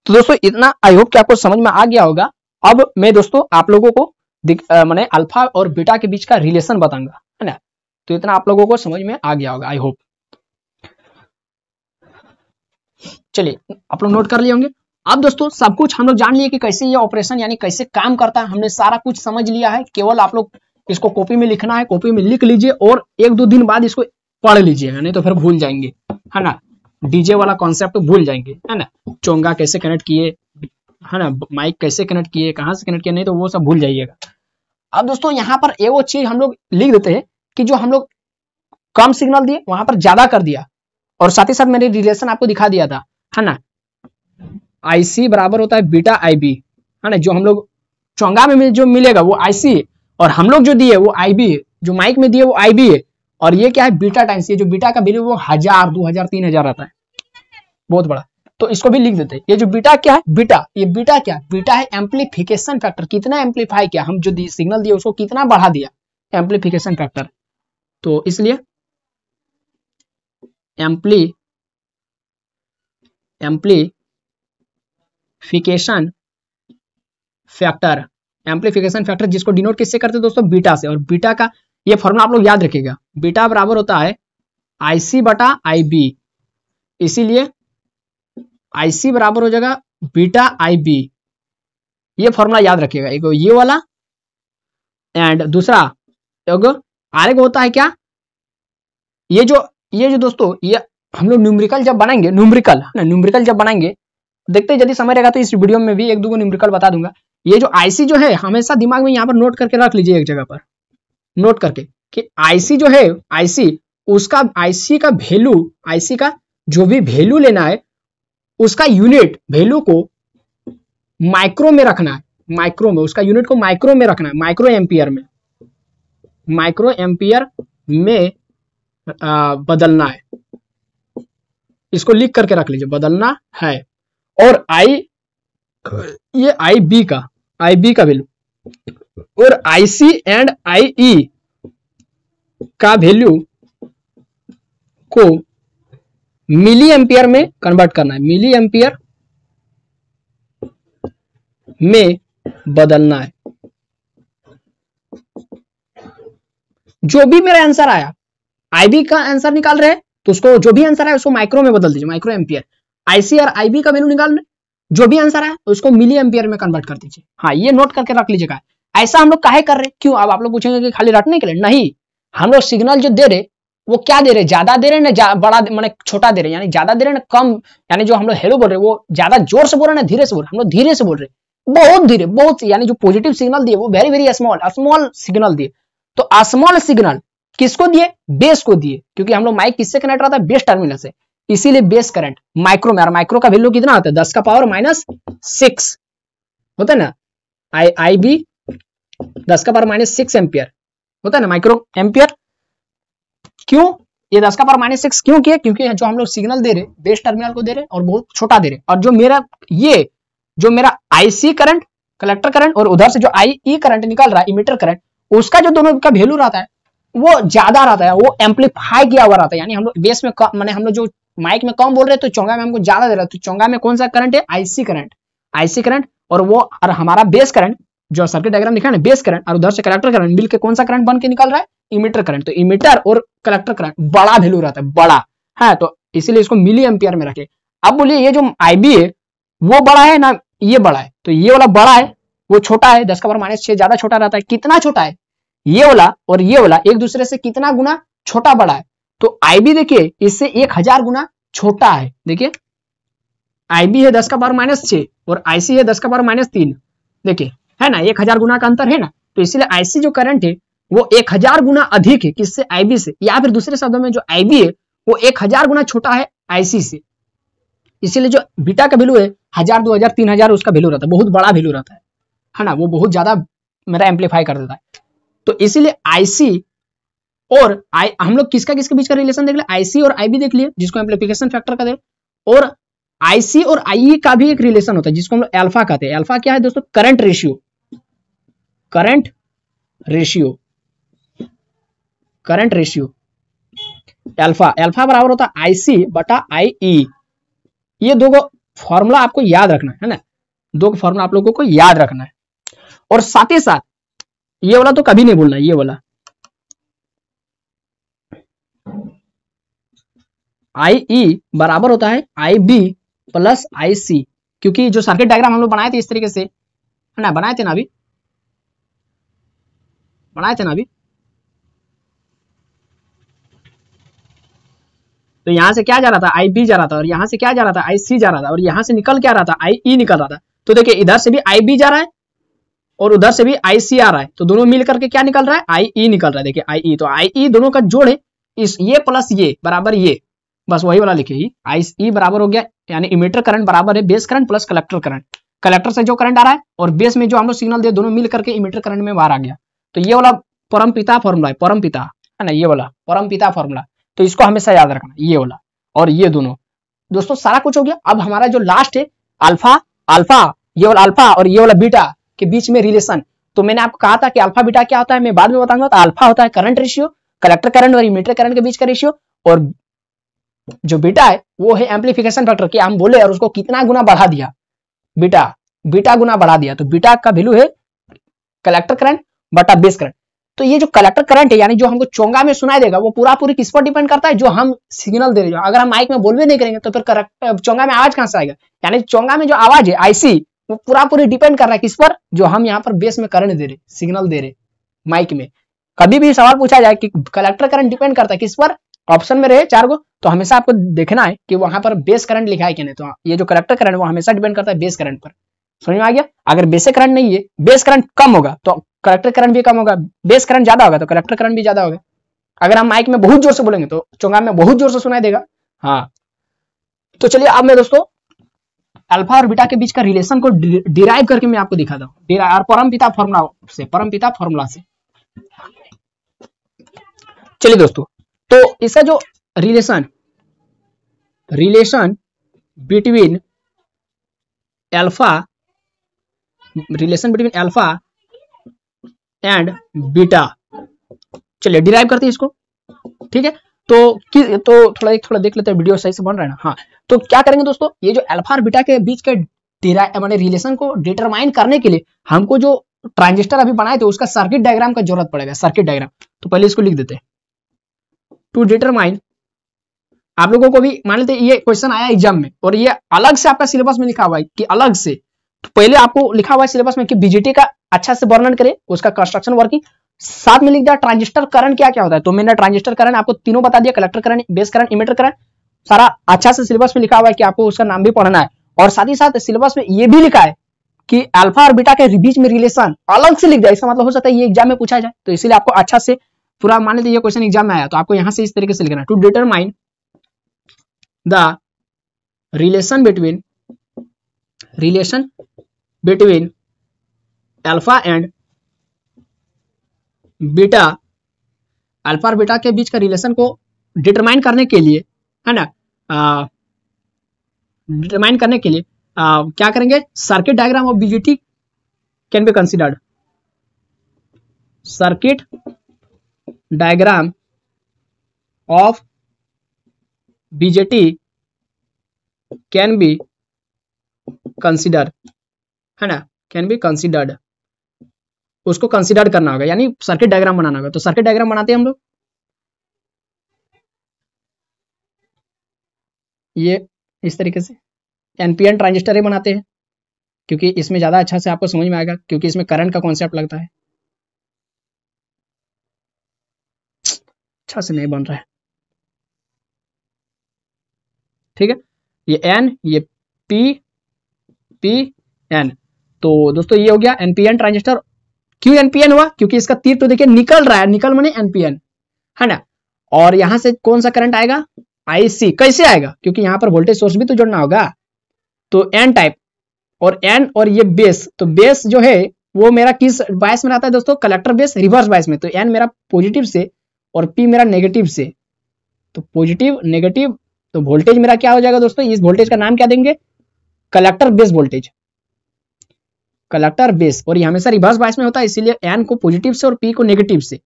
तो दोस्तों इतना आई होप कि आपको समझ में आ गया होगा। अब मैं दोस्तों आप लोगों को मैंने अल्फा और बीटा के बीच का रिलेशन बताऊंगा, है ना। तो इतना आप लोगों को समझ में आ गया होगा, आई होप। चलिए आप लोग नोट कर लिए होंगे। अब दोस्तों सब कुछ हम लोग जान लिए कि कैसे ये ऑपरेशन यानी कैसे काम करता है, हमने सारा कुछ समझ लिया है। केवल आप लोग इसको कॉपी में लिखना है, कॉपी में लिख लीजिए और 1-2 दिन बाद इसको पढ़ लीजिएगा, नहीं तो फिर भूल जाएंगे, है ना। डीजे वाला कॉन्सेप्ट तो भूल जाएंगे, है ना। चोंगा कैसे कनेक्ट किए, है ना, माइक कैसे कनेक्ट किए, कहां से कनेक्ट किए, नहीं तो वो सब भूल जाइएगा। अब दोस्तों यहाँ पर एक वो चीज हम लोग लिख देते हैं कि जो हम लोग कम सिग्नल दिए वहां पर ज्यादा कर दिया, और साथ ही साथ मैंने रिलेशन आपको दिखा दिया था, है ना। IC बराबर होता है बीटा IB, है ना। जो हम लोग चोंगा में जो मिलेगा वो IC है, और हम लोग जो दिए वो IB है, जो माइक में दिए वो IB है, और ये क्या है बीटा टाइम्स, ये जो बीटा का वैल्यू वो 1000, 2000, 3000 आता है, बहुत बड़ा। तो इसको भी लिख देते हैं। ये जो बीटा क्या है, बीटा, ये बीटा क्या, बीटा है एम्प्लीफिकेशन फैक्टर, कितना एम्प्लीफाई किया, हम जो सिग्नल दिए उसको कितना बढ़ा दिया, एम्प्लीफिकेशन फैक्टर। तो इसलिए एम्प्लीफिकेशन फैक्टर जिसको डिनोट किससे करते हैं दोस्तों, बीटा से। और बीटा का ये फॉर्मूला आप लोग याद रखिएगा, बीटा बराबर होता है IC बटा IB, इसीलिए IC बराबर हो जाएगा बीटा IB, ये फॉर्मूला याद रखिएगा। एक ये वाला एंड दूसरा आगे होता है क्या, ये जो दोस्तों ये हम लोग न्यूमेरिकल जब बनाएंगे, न्यूमेरिकल जब बनाएंगे, देखते यदि समय रहेगा तो इस वीडियो में भी एक दो न्यूमेरिकल बता दूंगा। ये जो IC जो है हमेशा दिमाग में यहाँ पर नोट करके रख लीजिए, एक जगह पर नोट करके कि IC जो है IC, उसका IC का वैल्यू, IC का जो भी वैल्यू लेना है उसका यूनिट वैल्यू को माइक्रो में रखना है, माइक्रो में, उसका यूनिट को माइक्रो में रखना है, माइक्रो एम्पियर में बदलना है। इसको लिख करके रख लीजिए, बदलना है। और ये IB का वैल्यू, और IC एंड IE का वैल्यू को मिली एम्पियर में कन्वर्ट करना है, मिली एम्पियर में बदलना है। जो भी मेरा आंसर आया, IB का आंसर निकाल रहे हैं तो उसको, जो भी आंसर आया उसको माइक्रो में बदल दीजिए, माइक्रो एम्पियर। IC और IB का वैल्यू निकाल रहे, जो भी आंसर आया उसको मिली एम्पियर में कन्वर्ट कर दीजिए। हाँ, ये नोट करके रख लीजिएगा। ऐसा हम लोग काहे कर रहे, क्यों, अब आप लोग पूछेंगे कि खाली रटने के लिए, नहीं, हम लोग सिग्नल जो दे रहे वो क्या दे रहे, ज्यादा दे रहे ना बड़ा, माने छोटा दे रहे, यानी ज्यादा दे रहे ना कम, यानी जो हम लोग हेलो बोल रहे वो ज्यादा जोर से बोल रहे ना धीरे से बोल रहे, हम लोग धीरे से बोल रहे, बहुत धीरे, बहुत, यानी जो पॉजिटिव सिग्नल दिए वो वेरी वेरी स्मॉल सिग्नल दिए। तो स्मॉल सिग्नल किसको दिए, बेस को दिए, क्योंकि हम लोग माइक किससे कनेक्ट रहता है, बेस टर्मिनल से, इसीलिए बेस करंट माइक्रो में। और माइक्रो का वैल्यू कितना होता है, 10 का पावर -6 होता है ना, IB 10 का पावर -6 एम्पियर होता है ना, माइक्रो एम्पियर। क्यों ये 10 का पावर -6 क्यों किया, क्योंकि जो हम लोग सिग्नल दे रहे बेस टर्मिनल को दे रहे और बहुत छोटा दे रहे, और जो मेरा IC करंट, कलेक्टर करंट, और उधर से जो IE करंट निकल रहा है, इमीटर करंट, उसका जो दोनों का वैल्यू रहता है वो ज्यादा रहता है, वो एम्पलीफाई किया हुआ रहता है। यानी हम लोग बेस में माने हम लोग जो माइक में कम बोल रहे हैं तो चोंगा में हमको ज्यादा दे रहा है, तो चोंगा में कौन सा करंट है, IC करंट, और वो और हमारा बेस करंट जो सर्किट डायग्राम दिखा है ना, बेस करंट और उधर से कलेक्टर करंट मिलकर कौन सा करंट बन के निकल रहा है, इमीटर करंट। तो इमीटर और कलेक्टर करंट बड़ा वैल्यू रहता है, बड़ा है, तो इसीलिए इसको मिली एम्पियर में रखे। अब बोलिए ये जो IB है वो बड़ा है ना, ये बड़ा है, तो ये वाला बड़ा है, वो छोटा है, 10 का पावर -6 ज्यादा छोटा रहता है। कितना छोटा है, ये वाला और ये वाला एक दूसरे से कितना गुना छोटा बड़ा है, तो IB देखिए इससे 1000 गुना छोटा है। देखिए IB है 10 का पावर -6 और IC है 10 का पावर -3, देखिए है ना, 1000 गुना का अंतर है ना, तो इसीलिए IC जो करंट है वो 1000 गुना अधिक है किससे, IB से, या फिर दूसरे शब्दों में जो IB है वो 1000 गुना छोटा है IC से। इसीलिए जो बीटा का वैल्यू है 1000, 2000, 3000 उसका वैल्यू रहता है, बहुत बड़ा वैल्यू रहता है ना, वो बहुत ज्यादा मेरा एम्पलीफाई कर देता है। तो इसीलिए IC और हम लोग किसका किसके बीच का रिलेशन देख लिया, IC और IB देख लिए जिसको एम्पलीफिकेशन फैक्टर कहते हैं, और IC और IE का भी एक रिलेशन होता है जिसको हम लोग अल्फा कहते हैं। अल्फा क्या है दोस्तों, करंट रेशियो, अल्फा बराबर होता है IC बटा IE। ये दो फॉर्मूला आपको याद रखना है ना, दो फॉर्मूला आप लोगों को याद रखना है, और साथ ही साथ ये वाला तो कभी नहीं भूलना, ये वाला IE बराबर होता है IB प्लस IC, क्योंकि जो सर्किट डायग्राम हम लोग बनाए थे इस तरीके से, है ना, बनाए थे ना अभी, तो यहां से क्या जा रहा था, IB जा रहा था, और यहां से क्या जा रहा था, IC जा रहा था, और यहां से निकल क्या रहा था, IE निकल रहा था। तो देखिए इधर से भी IB जा रहा है और उधर से भी IC आ रहा है, तो दोनों मिल करके क्या निकल रहा है, IE निकल रहा है। देखिए IE, तो IE दोनों का जोड़ है, इस ये प्लस ये बराबर ये, बस वही वाला लिखे ही। आई ई बराबर हो गया, यानी इमीटर करंट बराबर है base current plus collector current. Collector से जो करंट आ रहा है और बेस में जो हम लोग सिग्नल दे, दोनों मिल करके इमीटर करंट में बाहर आ गया। तो ये वाला परमपिता फॉर्मूला है, परमपिता है ना, ये वाला परमपिता फॉर्मूला। तो इसको हमेशा याद रखना, ये वाला और ये दोनों। दोस्तों सारा कुछ हो गया। अब हमारा जो लास्ट है अल्फा, अल्फा ये वाला अल्फा और ये वाला बीटा के बीच में रिलेशन। तो मैंने आपको कहा था कि अल्फा बीटा क्या होता है, मैं बाद में बताऊंगा। तो अल्फा होता है करंट रेशियो, कलेक्टर करंट और इमीटर करंट के बीच का रेशियो, और जो बीटा है वो है एम्पलीफिकेशन फैक्टर, कि हम बोले और उसको कितना गुना बढ़ा दिया, बीटा गुना बढ़ा दिया। तो बीटा का वैल्यू है कलेक्टर करंट बटा बेस करंट। तो ये जो कलेक्टर करंट है, यानी जो हमको चोंगा में सुनाई देगा, वो पूरा पूरी किस पर डिपेंड करता है, जो हम सिग्नल दे रहे हैं। अगर हम माइक में बोलबे नहीं करेंगे तो फिर चोंगा में आवाज कहां से आएगा। यानी चोंगा में जो आवाज है आईसी, वो पूरा पूरी डिपेंड कर रहा है किस पर, जो हम यहाँ पर बेस में करंट दे रहे, सिग्नल दे रहे माइक में। कभी भी सवाल पूछा जाए कि कलेक्टर करंट डिपेंड करता है किस पर, ऑप्शन में रहे 4 गो, तो हमेशा आपको देखना है कि वहां पर बेस करंट लिखा है कि नहीं। तो ये जो कलेक्टर करंट वो हमेशा डिपेंड करता है बेस करंट पर। समझ में आ गया। अगर बेस करंट नहीं है, बेस करंट कम होगा तो कलेक्टर करंट भी कम होगा, बेस करंट ज्यादा होगा तो कलेक्टर करंट भी ज्यादा होगा। अगर हम माइक में बहुत जोर से बोलेंगे तो चोंगा में बहुत जोर से सुनाई देगा। हाँ, तो चलिए अब मैं दोस्तों अल्फा और बीटा के बीच का रिलेशन को डिराइव करके मैं आपको दिखाता हूँ, और परमपिता फॉर्मूला से। चलिए दोस्तों, तो इसका जो relation between alpha and beta, चलिए डिराइव करते हैं इसको, ठीक है। तो थोड़ा देख लेते हैं, वीडियो सही से बन रहा है ना। हाँ, तो क्या करेंगे दोस्तों, ये जो अल्फा और बीटा के बीच के माने रिलेशन को डिटरमाइन करने के लिए हमको जो ट्रांजिस्टर अभी बनाए थे उसका सर्किट डायग्राम का जरूरत पड़ेगा, सर्किट डायग्राम। तो पहले इसको लिख देते हैं, टू डिटरमाइन। आप लोगों को भी मान लेते ये क्वेश्चन आया एग्जाम में और ये अलग से आपका सिलेबस में लिखा हुआ है कि अलग से, तो पहले आपको लिखा हुआ है सिलेबस में कि बीजेटी का अच्छा से वर्णन करे, उसका कंस्ट्रक्शन वर्किंग, साथ में लिख दिया ट्रांजिस्टर करंट क्या क्या होता है। तो मैंने ट्रांजिस्टर करंट आपको तीनों बता दिया, collector current, base current, emitter current, सारा अच्छा से सिलेबस में लिखा हुआ है कि आपको उसका नाम भी पढ़ना है। और साथ ही साथ सिलेबस में ये भी लिखा है कि अल्फा और बीटा के बीच में रिलेशन अलग से लिख दिया। इसका मतलब हो सकता है ये एग्जाम में पूछा जाए, तो इसीलिए आपको अच्छा से पूरा मान लीजिए ये क्वेश्चन एग्जाम में आया तो आपको यहां से इस तरीके से लिखना है, to determine the relation between alpha and beta, alpha और बीटा के बीच का रिलेशन को डिटरमाइन करने के लिए, है ना, डिटरमाइन करने के लिए क्या करेंगे, circuit diagram of BJT can be considered, circuit diagram of BJT can be consider, है ना, कैन बी कंसिडर्ड, उसको कंसिडर करना होगा, यानी सर्किट डायग्राम बनाना होगा। तो सर्किट डायग्राम बनाते हैं हम लोग, ये इस तरीके से एनपीएन ट्रांजिस्टर ही बनाते हैं, क्योंकि इसमें ज्यादा अच्छा से आपको समझ में आएगा, क्योंकि इसमें करंट का कॉन्सेप्ट लगता है। अच्छा से नहीं बन रहा है, ठीक है। ये एन, ये पी एन। तो दोस्तों ये हो गया एनपीएन ट्रांजिस्टर। क्यों एनपीएन हुआ, क्योंकि इसका तीर तो देखिए निकल रहा है, निकल माने एनपीएन, है ना। और यहां से कौन सा करंट आएगा, आईसी। कैसे आएगा, क्योंकि यहां पर वोल्टेज सोर्स भी तो जोड़ना होगा। तो एन टाइप और एन और ये बेस, तो बेस जो है वो मेरा किस बायस में रहता है दोस्तों, कलेक्टर बेस रिवर्स बायस में। तो एन मेरा पॉजिटिव से और पी मेरा नेगेटिव से, तो पॉजिटिव नेगेटिव, तो वोल्टेज मेरा क्या हो जाएगा दोस्तों, इस वोल्टेज का नाम क्या देंगे, collector base voltage, collector base. और ये हमेशा रिवर्स बायस में होता है, इसीलिए एन को पॉजिटिव से और पी को नेगेटिव से,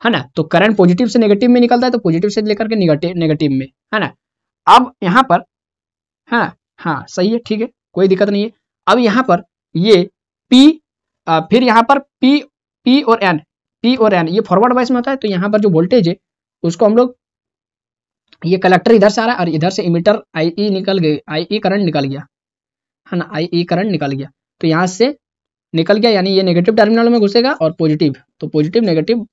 है ना। तो करंट पॉजिटिव से नेगेटिव में निकलता है, तो पॉजिटिव से लेकर के नेगेटिव में, है ना। अब यहाँ पर, हाँ सही है, ठीक है, कोई दिक्कत नहीं है। अब यहाँ पर ये P, फिर यहाँ पर P और N ये फॉरवर्ड बायस में होता है। तो यहाँ पर जो वोल्टेज है उसको हम लोग, ये कलेक्टर इधर से आ रहा है और इधर से इमीटर IE निकल गई, IE करंट निकल गया, है ना, IE करंट निकल गया। तो यहाँ से निकल गया, यानी ये नेगेटिव टर्मिनल में घुसेगा और पॉजिटिव, तो पॉजिटिव नेगेटिव,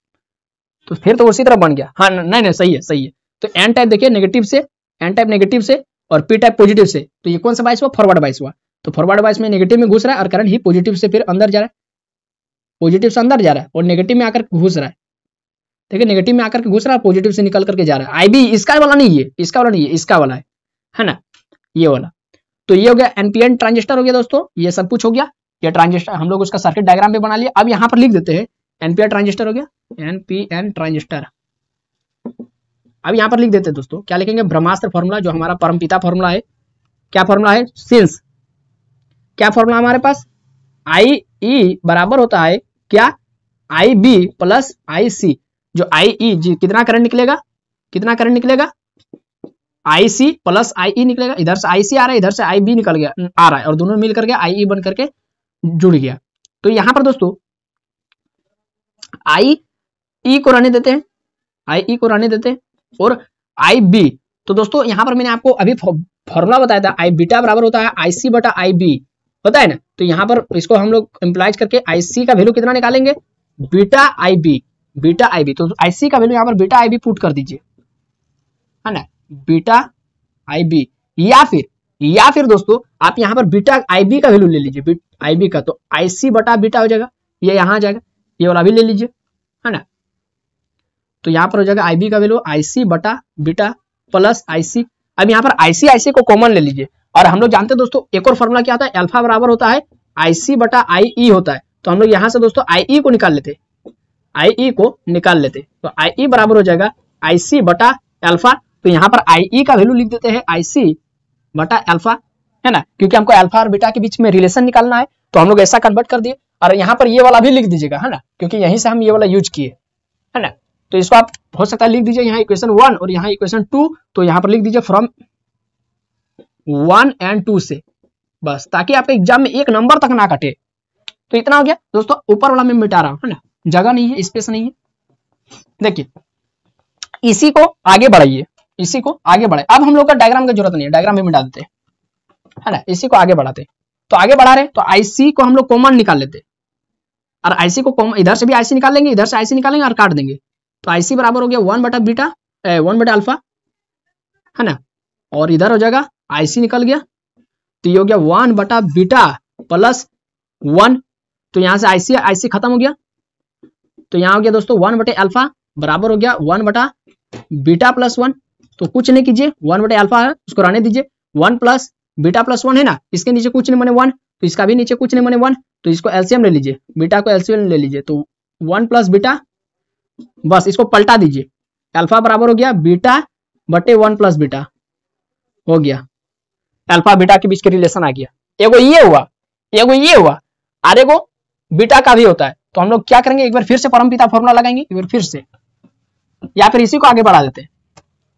तो फिर तो उसी तरह बन गया। हाँ नहीं सही है। तो एन टाइप देखिए नेगेटिव से, एन टाइप नेगेटिव से और पी टाइप पॉजिटिव से, तो ये कौन सा बायस हुआ, फॉरवर्ड बायस हुआ। तो फॉरवर्ड बायस में नेगेटिव में घुस रहा है और करंट ही पॉजिटिव से फिर अंदर जा रहा है, पॉजिटिव से अंदर जा रहा है और नेगेटिव में आकर घुस रहा है। देखिए नेगेटिव में आकर के घुस रहा है, पॉजिटिव से निकल करके जा रहा है। IB इसका वाला नहीं है, इसका वाला नहीं है, इसका वाला है ना, ये वाला। तो ये हो गया NPN ट्रांजिस्टर हो गया दोस्तों, ये सब कुछ हो गया। ये ट्रांजिस्टर हम लोग उसका सर्किट डायग्राम भी बना लिया। अब यहाँ पर लिख देते हैं NPN ट्रांजिस्टर हो गया, NPN ट्रांजिस्टर। अब यहाँ पर लिख देते हैं दोस्तों, क्या लिखेंगे, ब्रह्मास्त्र फॉर्मूला, जो हमारा परमपिता फॉर्मूला है। क्या फॉर्मूला है, सिंस क्या फॉर्मूला हमारे पास, IE बराबर होता है क्या, IB प्लस IC। जो IE जी कितना करंट निकलेगा, कितना करंट निकलेगा, IC प्लस IE निकलेगा। इधर से IC आ रहा है, इधर से IB निकल गया आ रहा है, और दोनों मिल करके IE बन करके जुड़ गया। तो यहां पर दोस्तों IE को रहने देते हैं, IE को रहने देते हैं, और IB। तो दोस्तों यहां पर मैंने आपको अभी फॉर्मूला बताया था, I बीटा बराबर होता है IC बटा IB, होता है ना। तो यहां पर इसको हम लोग इंप्लाइज करके IC का वैल्यू कितना निकालेंगे, बीटा IB, बीटा IB। तो IC का वैल्यू यहाँ पर बीटा IB पुट कर दीजिए, है ना, बीटा IB। या फिर दोस्तों आप यहाँ पर बीटा IB का वैल्यू ले लीजिए, IB का, तो IC बटा बीटा हो जाएगा, ये यहाँ आ जाएगा, ये वाला भी ले लीजिए, है ना। तो यहाँ पर हो जाएगा IB का वैल्यू IC बटा बीटा प्लस IC। अब यहाँ पर IC को कॉमन ले लीजिए, और हम लोग जानते हैं दोस्तों एक और फॉर्मूला क्या होता है, अल्फा बराबर होता है IC बटा IE होता है। तो हम लोग यहाँ से दोस्तों IE को निकाल लेते, IE को निकाल लेते। तो IE बराबर हो जाएगा IC बटा अल्फा। तो यहाँ पर IE का वैल्यू लिख देते हैं IC बटा अल्फा, है ना, क्योंकि हमको अल्फा और बीटा के बीच में रिलेशन निकालना है। तो हम लोग ऐसा कन्वर्ट कर दिए, और यहाँ पर ये वाला भी लिख दीजिएगा, है ना, क्योंकि यहीं से हम ये वाला यूज किए, है ना। तो इसको आप हो सकता है लिख दीजिए यहाँ इक्वेशन 1 और यहाँ इक्वेशन 2। तो यहाँ पर लिख दीजिए फ्रॉम 1 और 2 से, बस, ताकि आपके एग्जाम में एक नंबर तक ना कटे। तो इतना हो गया दोस्तों, ऊपर वाला मैं मिटा रहा हूँ, है ना, जगह नहीं है, स्पेस नहीं है। देखिए इसी को आगे बढ़ाइए, इसी को आगे बढ़ाए। अब हम लोग का डायग्राम की जरूरत नहीं है, डायग्राम भी मिटा देते हैं, है ना, इसी को आगे बढ़ाते। तो आगे बढ़ा रहे, तो IC को हम लोग कॉमन निकाल लेते, और IC को इधर से भी IC निकाल लेंगे, इधर से IC निकालेंगे और काट देंगे। तो IC बराबर हो गया 1 बटा बीटा, 1 बटा अल्फा, है ना, और इधर हो जाएगा IC निकल गया, तो ये हो गया 1 बटा बीटा प्लस 1। तो यहाँ से IC खत्म हो गया, तो यहाँ हो गया दोस्तों 1 बटे अल्फा बराबर हो गया 1 बटा बीटा प्लस 1। तो कुछ नहीं कीजिए, 1 बटे अल्फा है उसको रहने दीजिए, 1 प्लस बीटा प्लस 1 है ना, इसके नीचे कुछ नहीं माने 1, तो इसका भी नीचे कुछ नहीं माने 1। तो इसको एलसीएम ले लीजिए, बीटा को एलसीएम ले लीजिए, तो 1 प्लस बीटा, बस इसको पलटा दीजिए, अल्फा बराबर हो गया बीटा बटे 1 प्लस बीटा हो गया, अल्फा बीटा के बीच के रिलेशन आ गया। एगो ये हुआ, एगो ये हुआ, और एगो बीटा का भी होता है। तो हम लोग क्या करेंगे, एक बार फिर से परमपिता फॉर्मूला लगाएंगे, एक बार फिर से, या फिर इसी को आगे बढ़ा देते हैं।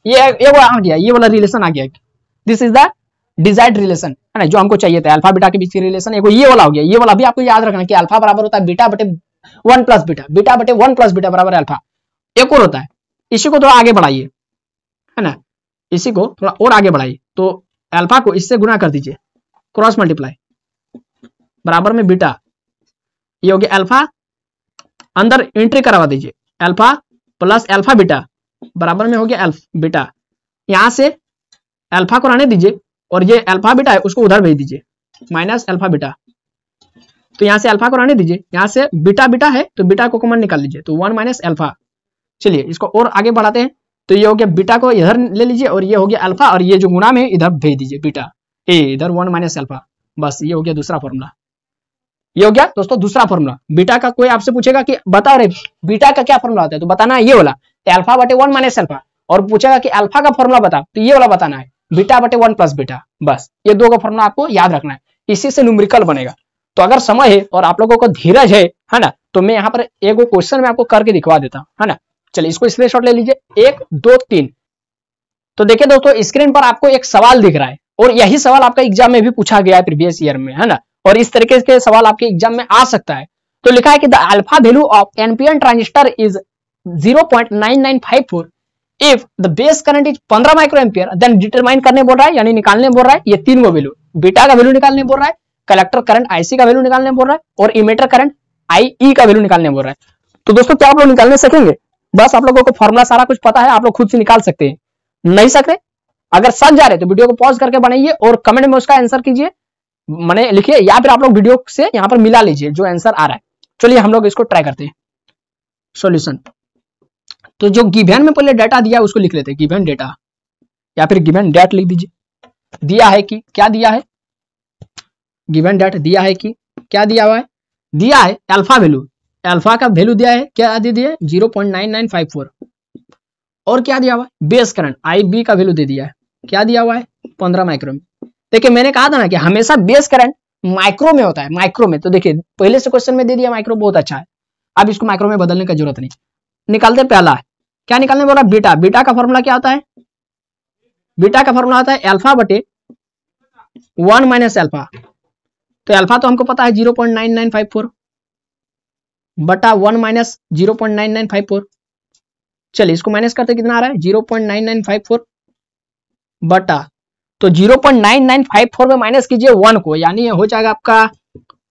ये वो आ गया, ये वाला रिलेशन आ गया, this is the desired relation, है ना, जो हमको चाहिए था, अल्फा बीटा के बीच की रिलेशन। एगो ये वाला हो गया, ये वाला भी आपको याद रखना कि अल्फा बराबर होता है बीटा बटे 1 प्लस बीटा, बीटा बटे 1 प्लस बीटा बराबर अल्फा। एक और होता है, इसी को थोड़ा आगे बढ़ाइए, है ना, इसी को थोड़ा और आगे बढ़ाइए। तो अल्फा को इससे गुना कर दीजिए, क्रॉस मल्टीप्लाई, बराबर में बीटा, ये हो गया अल्फा, अंदर एंट्री करवा दीजिए, अल्फा प्लस अल्फा बीटा बराबर में हो गया बीटा। यहां से अल्फा को रहने दीजिए, और ये अल्फा बीटा है उसको उधर भेज दीजिए, माइनस अल्फा बीटा। तो यहां से अल्फा को रहने दीजिए, यहां से बीटा बीटा है तो बीटा को कॉमन निकाल लीजिए, तो 1 माइनस अल्फा। चलिए इसको और आगे बढ़ाते हैं, तो ये हो गया बीटा को इधर ले लीजिए, और ये हो गया अल्फा, और ये जो गुना में इधर भेज दीजिए बीटा, इधर 1 माइनस अल्फा। बस ये हो गया दूसरा फॉर्मूला, ये हो गया दोस्तों दूसरा फॉर्मूला। बीटा का कोई आपसे पूछेगा कि बता रहे बीटा का क्या फॉर्मूला होता है, तो बताना है ये वाला, अल्फा बटे 1 माइनस अल्फा, और पूछेगा कि अल्फा का फॉर्मूला बता, तो ये वाला बताना है, बीटा बटे 1 प्लस बीटा। बस ये दो का फॉर्मूला आपको याद रखना है, इसी से न्यूमेरिकल बनेगा। तो अगर समय है और आप लोगों को धीरज है ना, तो मैं यहाँ पर एक क्वेश्चन में आपको करके दिखवा देता हूँ, है ना। चलिए इसको स्क्रीनशॉट ले लीजिए, 1 2 3। तो देखिए दोस्तों स्क्रीन पर आपको एक सवाल दिख रहा है, और यही सवाल आपका एग्जाम में भी पूछा गया है प्रीवियस ईयर में, है ना, और इस तरीके के सवाल आपके एग्जाम में आ सकता है। तो लिखा है कि the alpha value of NPN transistor is 0.9954 if the base current is 15 micro ampere, then determine करने बोल रहा है, यानी निकालने बोल रहा है ये तीन वो वैल्यू, बीटा का वैल्यू निकालने बोल रहा है, कलेक्टर करंट आईसी का वैल्यू निकालने बोल रहा है, और इमीटर करंट आईई का वैल्यू निकालने बोल रहा है। तो दोस्तों क्या आप लोग निकालने सकेंगे? बस आप लोगों को फॉर्मूला सारा कुछ पता है, आप लोग खुद से निकाल सकते हैं। नहीं सकते, अगर सक जा रहे तो वीडियो को पॉज करके बनाइए और कमेंट में उसका आंसर कीजिए, मैंने लिखिए, या फिर आप लोग वीडियो से यहाँ पर मिला लीजिए जो आंसर आ रहा है। चलिए हम लोग इसको ट्राई करते हैं। सॉल्यूशन तो जो गिवन में पहले डाटा दिया है उसको लिख लेते हैं, गिवन डेटा या फिर गिवन डेट लिख दीजिए। दिया है कि क्या दिया है, गिवन डेट दिया है कि क्या दिया हुआ है, दिया है अल्फा वैल्यू, अल्फा का वैल्यू दिया है, क्या दे दिया है 0.9954। और क्या दिया हुआ है, बेस करंट IB का वैल्यू दे दिया है, क्या दिया हुआ है 15 माइक्रो में। देखिए मैंने कहा था ना कि हमेशा बेस करंट माइक्रो में होता है, माइक्रो में। तो देखिए पहले से क्वेश्चन में दे दिया माइक्रो, बहुत अच्छा है। अब इसको माइक्रो में बदलने की जरूरत नहीं। निकालते पहला है, क्या निकालने बोला, बीटा। बीटा का फॉर्मूला क्या होता है, बीटा का फॉर्मूला होता है अल्फा बटे 1 माइनस अल्फा। तो अल्फा तो हमको पता है 0.9954 बटा 1 माइनस 0.9954। चलिए इसको माइनस करते कितना आ रहा है 0.9954 बटा, तो 0.9954 में माइनस कीजिए 1 को, यानी ये हो जाएगा आपका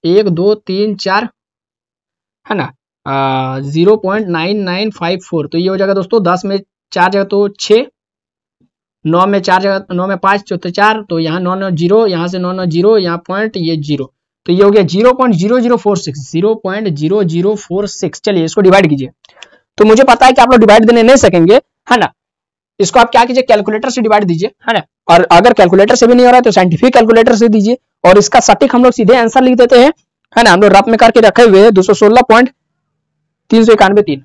1 2 3 4 है ना, 0.9954। तो ये हो जाएगा दोस्तों 10 में 4 जगह तो 6, 9 में 4 जगह 9 में 5 चौथे 4, तो यहाँ 9 9 0, यहाँ से 9 9 0, यहाँ पॉइंट ये 0, तो ये हो गया 0.0046, 0.0046। चलिए इसको डिवाइड कीजिए। तो मुझे पता है कि आप लोग डिवाइड देने नहीं सकेंगे, है ना। इसको आप क्या कीजिए, कैलकुलेटर से डिवाइड दीजिए, है ना। और अगर कैलकुलेटर से भी नहीं हो रहा है तो साइंटिफिक कैलकुलेटर से दीजिए, और इसका सटीक हम लोग सीधे आंसर लिख देते हैं, है ना। हम लोग रफ में करके रखे हुए हैं 216.391,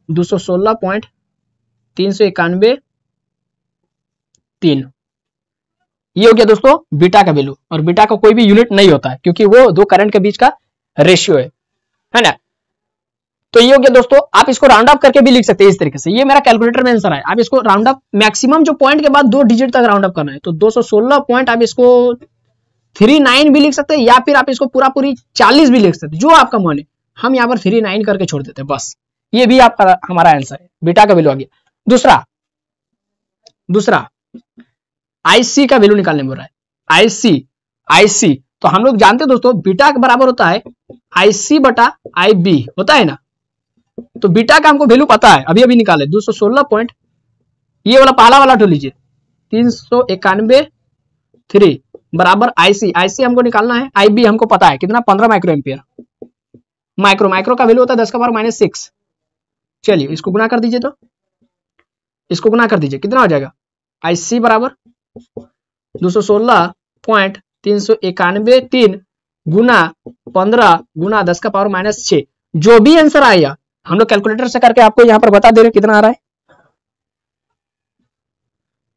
216.391। ये हो गया दोस्तों बीटा का वैल्यू, और बीटा का कोई भी यूनिट नहीं होता है क्योंकि वो दो करंट के बीच का रेशियो है ना। तो ये हो गया दोस्तों, आप इसको राउंड अप करके भी लिख सकते हैं इस तरीके से। ये मेरा कैलकुलेटर में आंसर है। आप इसको राउंड अप मैक्सिमम जो पॉइंट के बाद 2 डिजिट तक राउंड अप करना है, तो 216 पॉइंट आप इसको 39 भी लिख सकते हैं, या फिर आप इसको पूरा पूरी 40 भी लिख सकते हैं, जो आपका मन है। हम यहाँ पर 39 करके छोड़ देते हैं बस। ये भी आपका हमारा आंसर है, बीटा का वैल्यू आ गया। दूसरा IC का वैल्यू निकालने बोल रहा है। IC तो हम लोग जानते हैं दोस्तों बीटा के बराबर होता है IC बटा IB होता है ना। तो बीटा का हमको वैल्यू पता है, अभी निकाले 216 पॉइंट, ये वाला पहला वाला उठो लीजिए 391 बराबर IC हमको निकालना है, IB हमको पता है कितना 15 माइक्रो एम्पियर। माइक्रो का वैल्यू होता है 10 का पावर -6। चलिए इसको गुना कर दीजिए, तो इसको गुना कर दीजिए, कितना हो जाएगा IC बराबर 216.391 गुना 15 गुना 10 का पावर -6। जो भी आंसर आएगा हम लोग कैलकुलेटर से करके आपको यहां पर बता दे रहे कितना आ रहा है।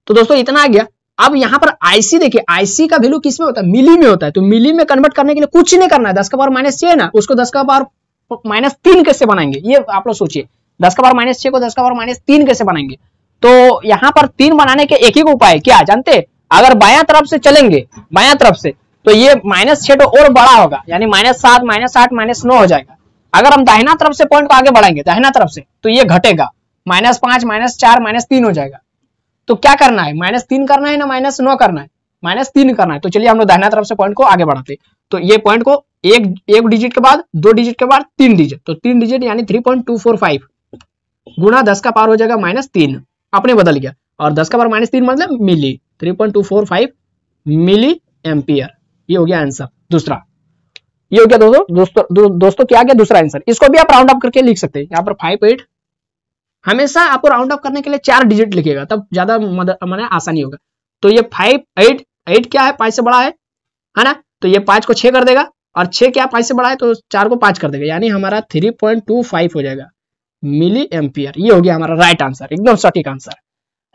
तो दोस्तों इतना आ गया। अब यहां पर IC देखिए, IC का वैल्यू किस में होता है, मिली में होता है। तो मिली में कन्वर्ट करने के लिए कुछ नहीं करना है, 10 का पावर -6 है ना, उसको 10 का पावर -3 कैसे बनाएंगे, ये आप लोग सोचिए। 10 का पावर -6 को 10 का पावर -3 कैसे बनाएंगे। तो यहां पर 3 बनाने के एक ही उपाय क्या जानते, अगर बायां तरफ से चलेंगे, बायां तरफ से, तो ये -6 तो और बड़ा होगा, यानी -7 -8 -9 हो जाएगा। अगर हम दाहिना तरफ से पॉइंट को आगे बढ़ाएंगे दाहिना तरफ से, तो ये घटेगा, -5 -4 -3 हो जाएगा। तो क्या करना है, -3 करना है ना -9 करना है, -3 करना है। तो चलिए हम लोग दाहिना तरफ से पॉइंट को आगे बढ़ाते। तो ये पॉइंट को एक डिजिट के बाद 2 डिजिट के बाद 3 डिजिट, तो 3 डिजिट यानी 3.245 गुना 10 का पावर हो जाएगा -3, अपने बदल गया। और 10 का पावर -3 मतलब मिली, 3.245 मिली एम्पियर। ये हो गया आंसर दूसरा। ये हो गया दोस्तों क्या गया दूसरा आंसर। इसको भी आप राउंड अप करके लिख सकते हैं। यहाँ पर 5 8, हमेशा आपको राउंड अप करने के लिए 4 डिजिट लिखेगा, तब ज्यादा माने आसानी होगा। तो ये 5 8 क्या है, 5 से बड़ा है ना। तो ये 5 को 6 कर देगा, और 6 क्या 5 से बड़ा है, तो 4 को 5 कर देगा, यानी हमारा 3.25 हो जाएगा मिली एम्पियर। ये हो गया हमारा राइट आंसर, एकदम सटीक आंसर।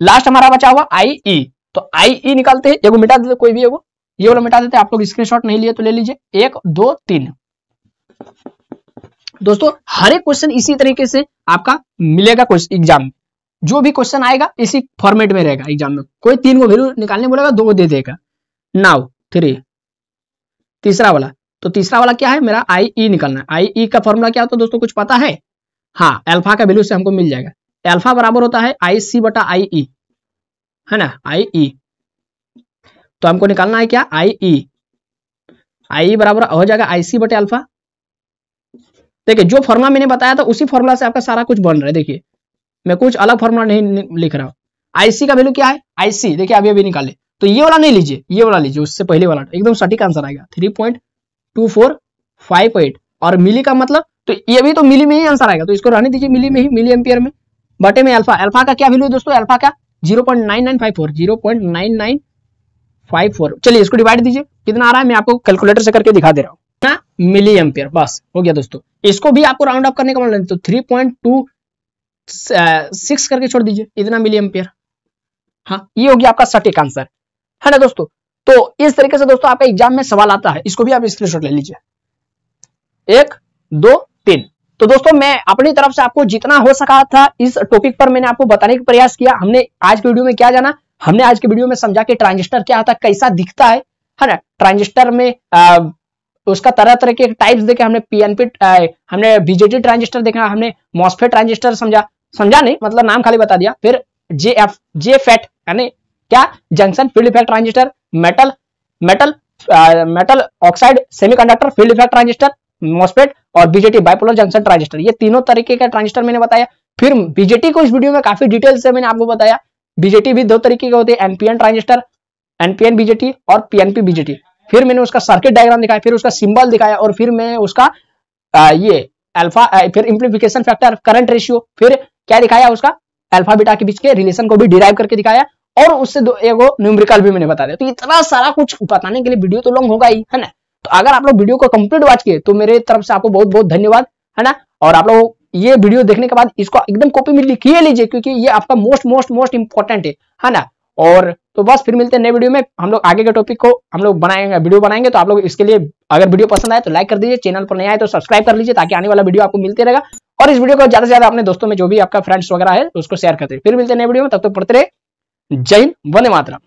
लास्ट हमारा बचा हुआ IE। तो IE निकालते हैं, एगो मिटा देते, कोई भी एगो, ये वाला मिटा देते हैं। आप लोग स्क्रीनशॉट नहीं लिए तो ले लीजिए, 1 2 3। दोस्तों हर एक क्वेश्चन इसी तरीके से आपका मिलेगा एग्जाम में। जो भी क्वेश्चन आएगा इसी फॉर्मेट में रहेगा एग्जाम में। कोई 3 को वैल्यू निकालने बोलेगा, 2 को दे देगा। नाउ 3 तीसरा वाला, तो तीसरा वाला क्या है मेरा IE निकालना है। IE का फॉर्मूला क्या होता है दोस्तों, कुछ पता है? हाँ, अल्फा का वैल्यू से हमको मिल जाएगा। अल्फा बराबर होता है IC बटा IE, है ना, IE। तो हमको निकालना है क्या, IE बराबर हो जाएगा IC बटे अल्फा। देखिए जो फॉर्मूला मैंने बताया था उसी फॉर्मूला से आपका सारा कुछ बन रहा है। देखिए मैं कुछ अलग फॉर्मूला नहीं लिख रहा हूँ। IC का वैल्यू क्या है, IC देखिए अभी निकाले। तो ये वाला नहीं लीजिए, ये वाला लीजिए, उससे पहले वाला एकदम सटीक आंसर आएगा 3.2458। और मिली का मतलब तो ये भी तो मिली में ही आंसर आएगा, तो इसको रहने दीजिए मिली में ही, मिली एम्पियर में बटे में अल्फा। अल्फा का क्या वैल्यू है दोस्तों, अल्फा का 0.9954, 0.9954। चलिए इसको डिवाइड दीजिए, कितना आ रहा है मैं आपको कैलकुलेटर से करके दिखा दे रहा हूँ ना, मिली एम्पियर। बस हो गया दोस्तों। इसको भी आपको राउंड अप करने का मतलब, तो 3.26 करके छोड़ दीजिए, इतना मिली एम्पियर। हाँ, ये हो गया आपका सटीक आंसर, है ना दोस्तों। तो इस तरीके से दोस्तों आपका एग्जाम में सवाल आता है, इसको भी आप स्क्रीनशॉट ले लीजिए। 1 2 3। तो दोस्तों मैं अपनी तरफ से आपको जितना हो सका था इस टॉपिक पर मैंने आपको बताने का प्रयास किया। हमने आज की वीडियो में क्या जाना, हमने आज की वीडियो में समझा कि ट्रांजिस्टर क्या होता है, कैसा दिखता है ना। ट्रांजिस्टर में उसका तरह तरह के टाइप्स देखे हमने, पीएनपी, हमने बीजेटी ट्रांजिस्टर देखा, हमने मॉसफेट ट्रांजिस्टर समझा नहीं मतलब नाम खाली बता दिया। फिर जेफेट यानी क्या, junction field effect transistor, metal oxide semiconductor field effect transistor, MOSFET और बीजेटी बाइपोलर जंक्शन ट्रांजिस्टर, ये तीनों तरीके का ट्रांजिस्टर मैंने बताया। फिर बीजेटी को इस वीडियो में काफी डिटेल से मैंने आपको बताया। बीजेटी भी 2 तरीके के होते हैं, एनपीएन ट्रांजिस्टर, एनपीएन बीजेटी और पीएनपी बीजेटी। फिर मैंने उसका सर्किट डायग्राम दिखाया, फिर उसका सिंबल दिखाया, और फिर मैं उसका ये अल्फा, फिर इंप्लीफिकेशन फैक्टर, करंट रेशियो, फिर क्या दिखाया, उसका अल्फा बीटा के बीच के रिलेशन को भी डिराइव करके दिखाया, और उससे एगो न्यूमेरिकल भी मैंने बता दिया। तो इतना सारा कुछ बताने के लिए वीडियो तो लॉन्ग होगा ही, है ना। तो अगर आप लोग वीडियो को कंप्लीट वॉच किए तो मेरे तरफ से आपको बहुत बहुत धन्यवाद, है ना। और आप लोग ये वीडियो देखने के बाद इसको एकदम कॉपी में लिखिए लीजिए, क्योंकि ये आपका मोस्ट इंपॉर्टेंट है ना। और तो बस फिर मिलते हैं नए वीडियो में, हम लोग आगे के टॉपिक को हम लोग बनाएंगे, वीडियो बनाएंगे। तो आप लोग इसके लिए अगर वीडियो पसंद आए तो लाइक कर दीजिए, चैनल पर नया है तो सब्सक्राइब कर लीजिए, ताकि आने वाला वीडियो आपको मिलते रहेगा। और इस वीडियो को ज्यादा से ज्यादा अपने दोस्तों में, जो भी आपका फ्रेंड्स वगैरह है, उसको शेयर करते हैं। फिर मिलते हैं नए वीडियो में, तब तक पढ़ते रहे। जय हिंद, वंदे मातरम।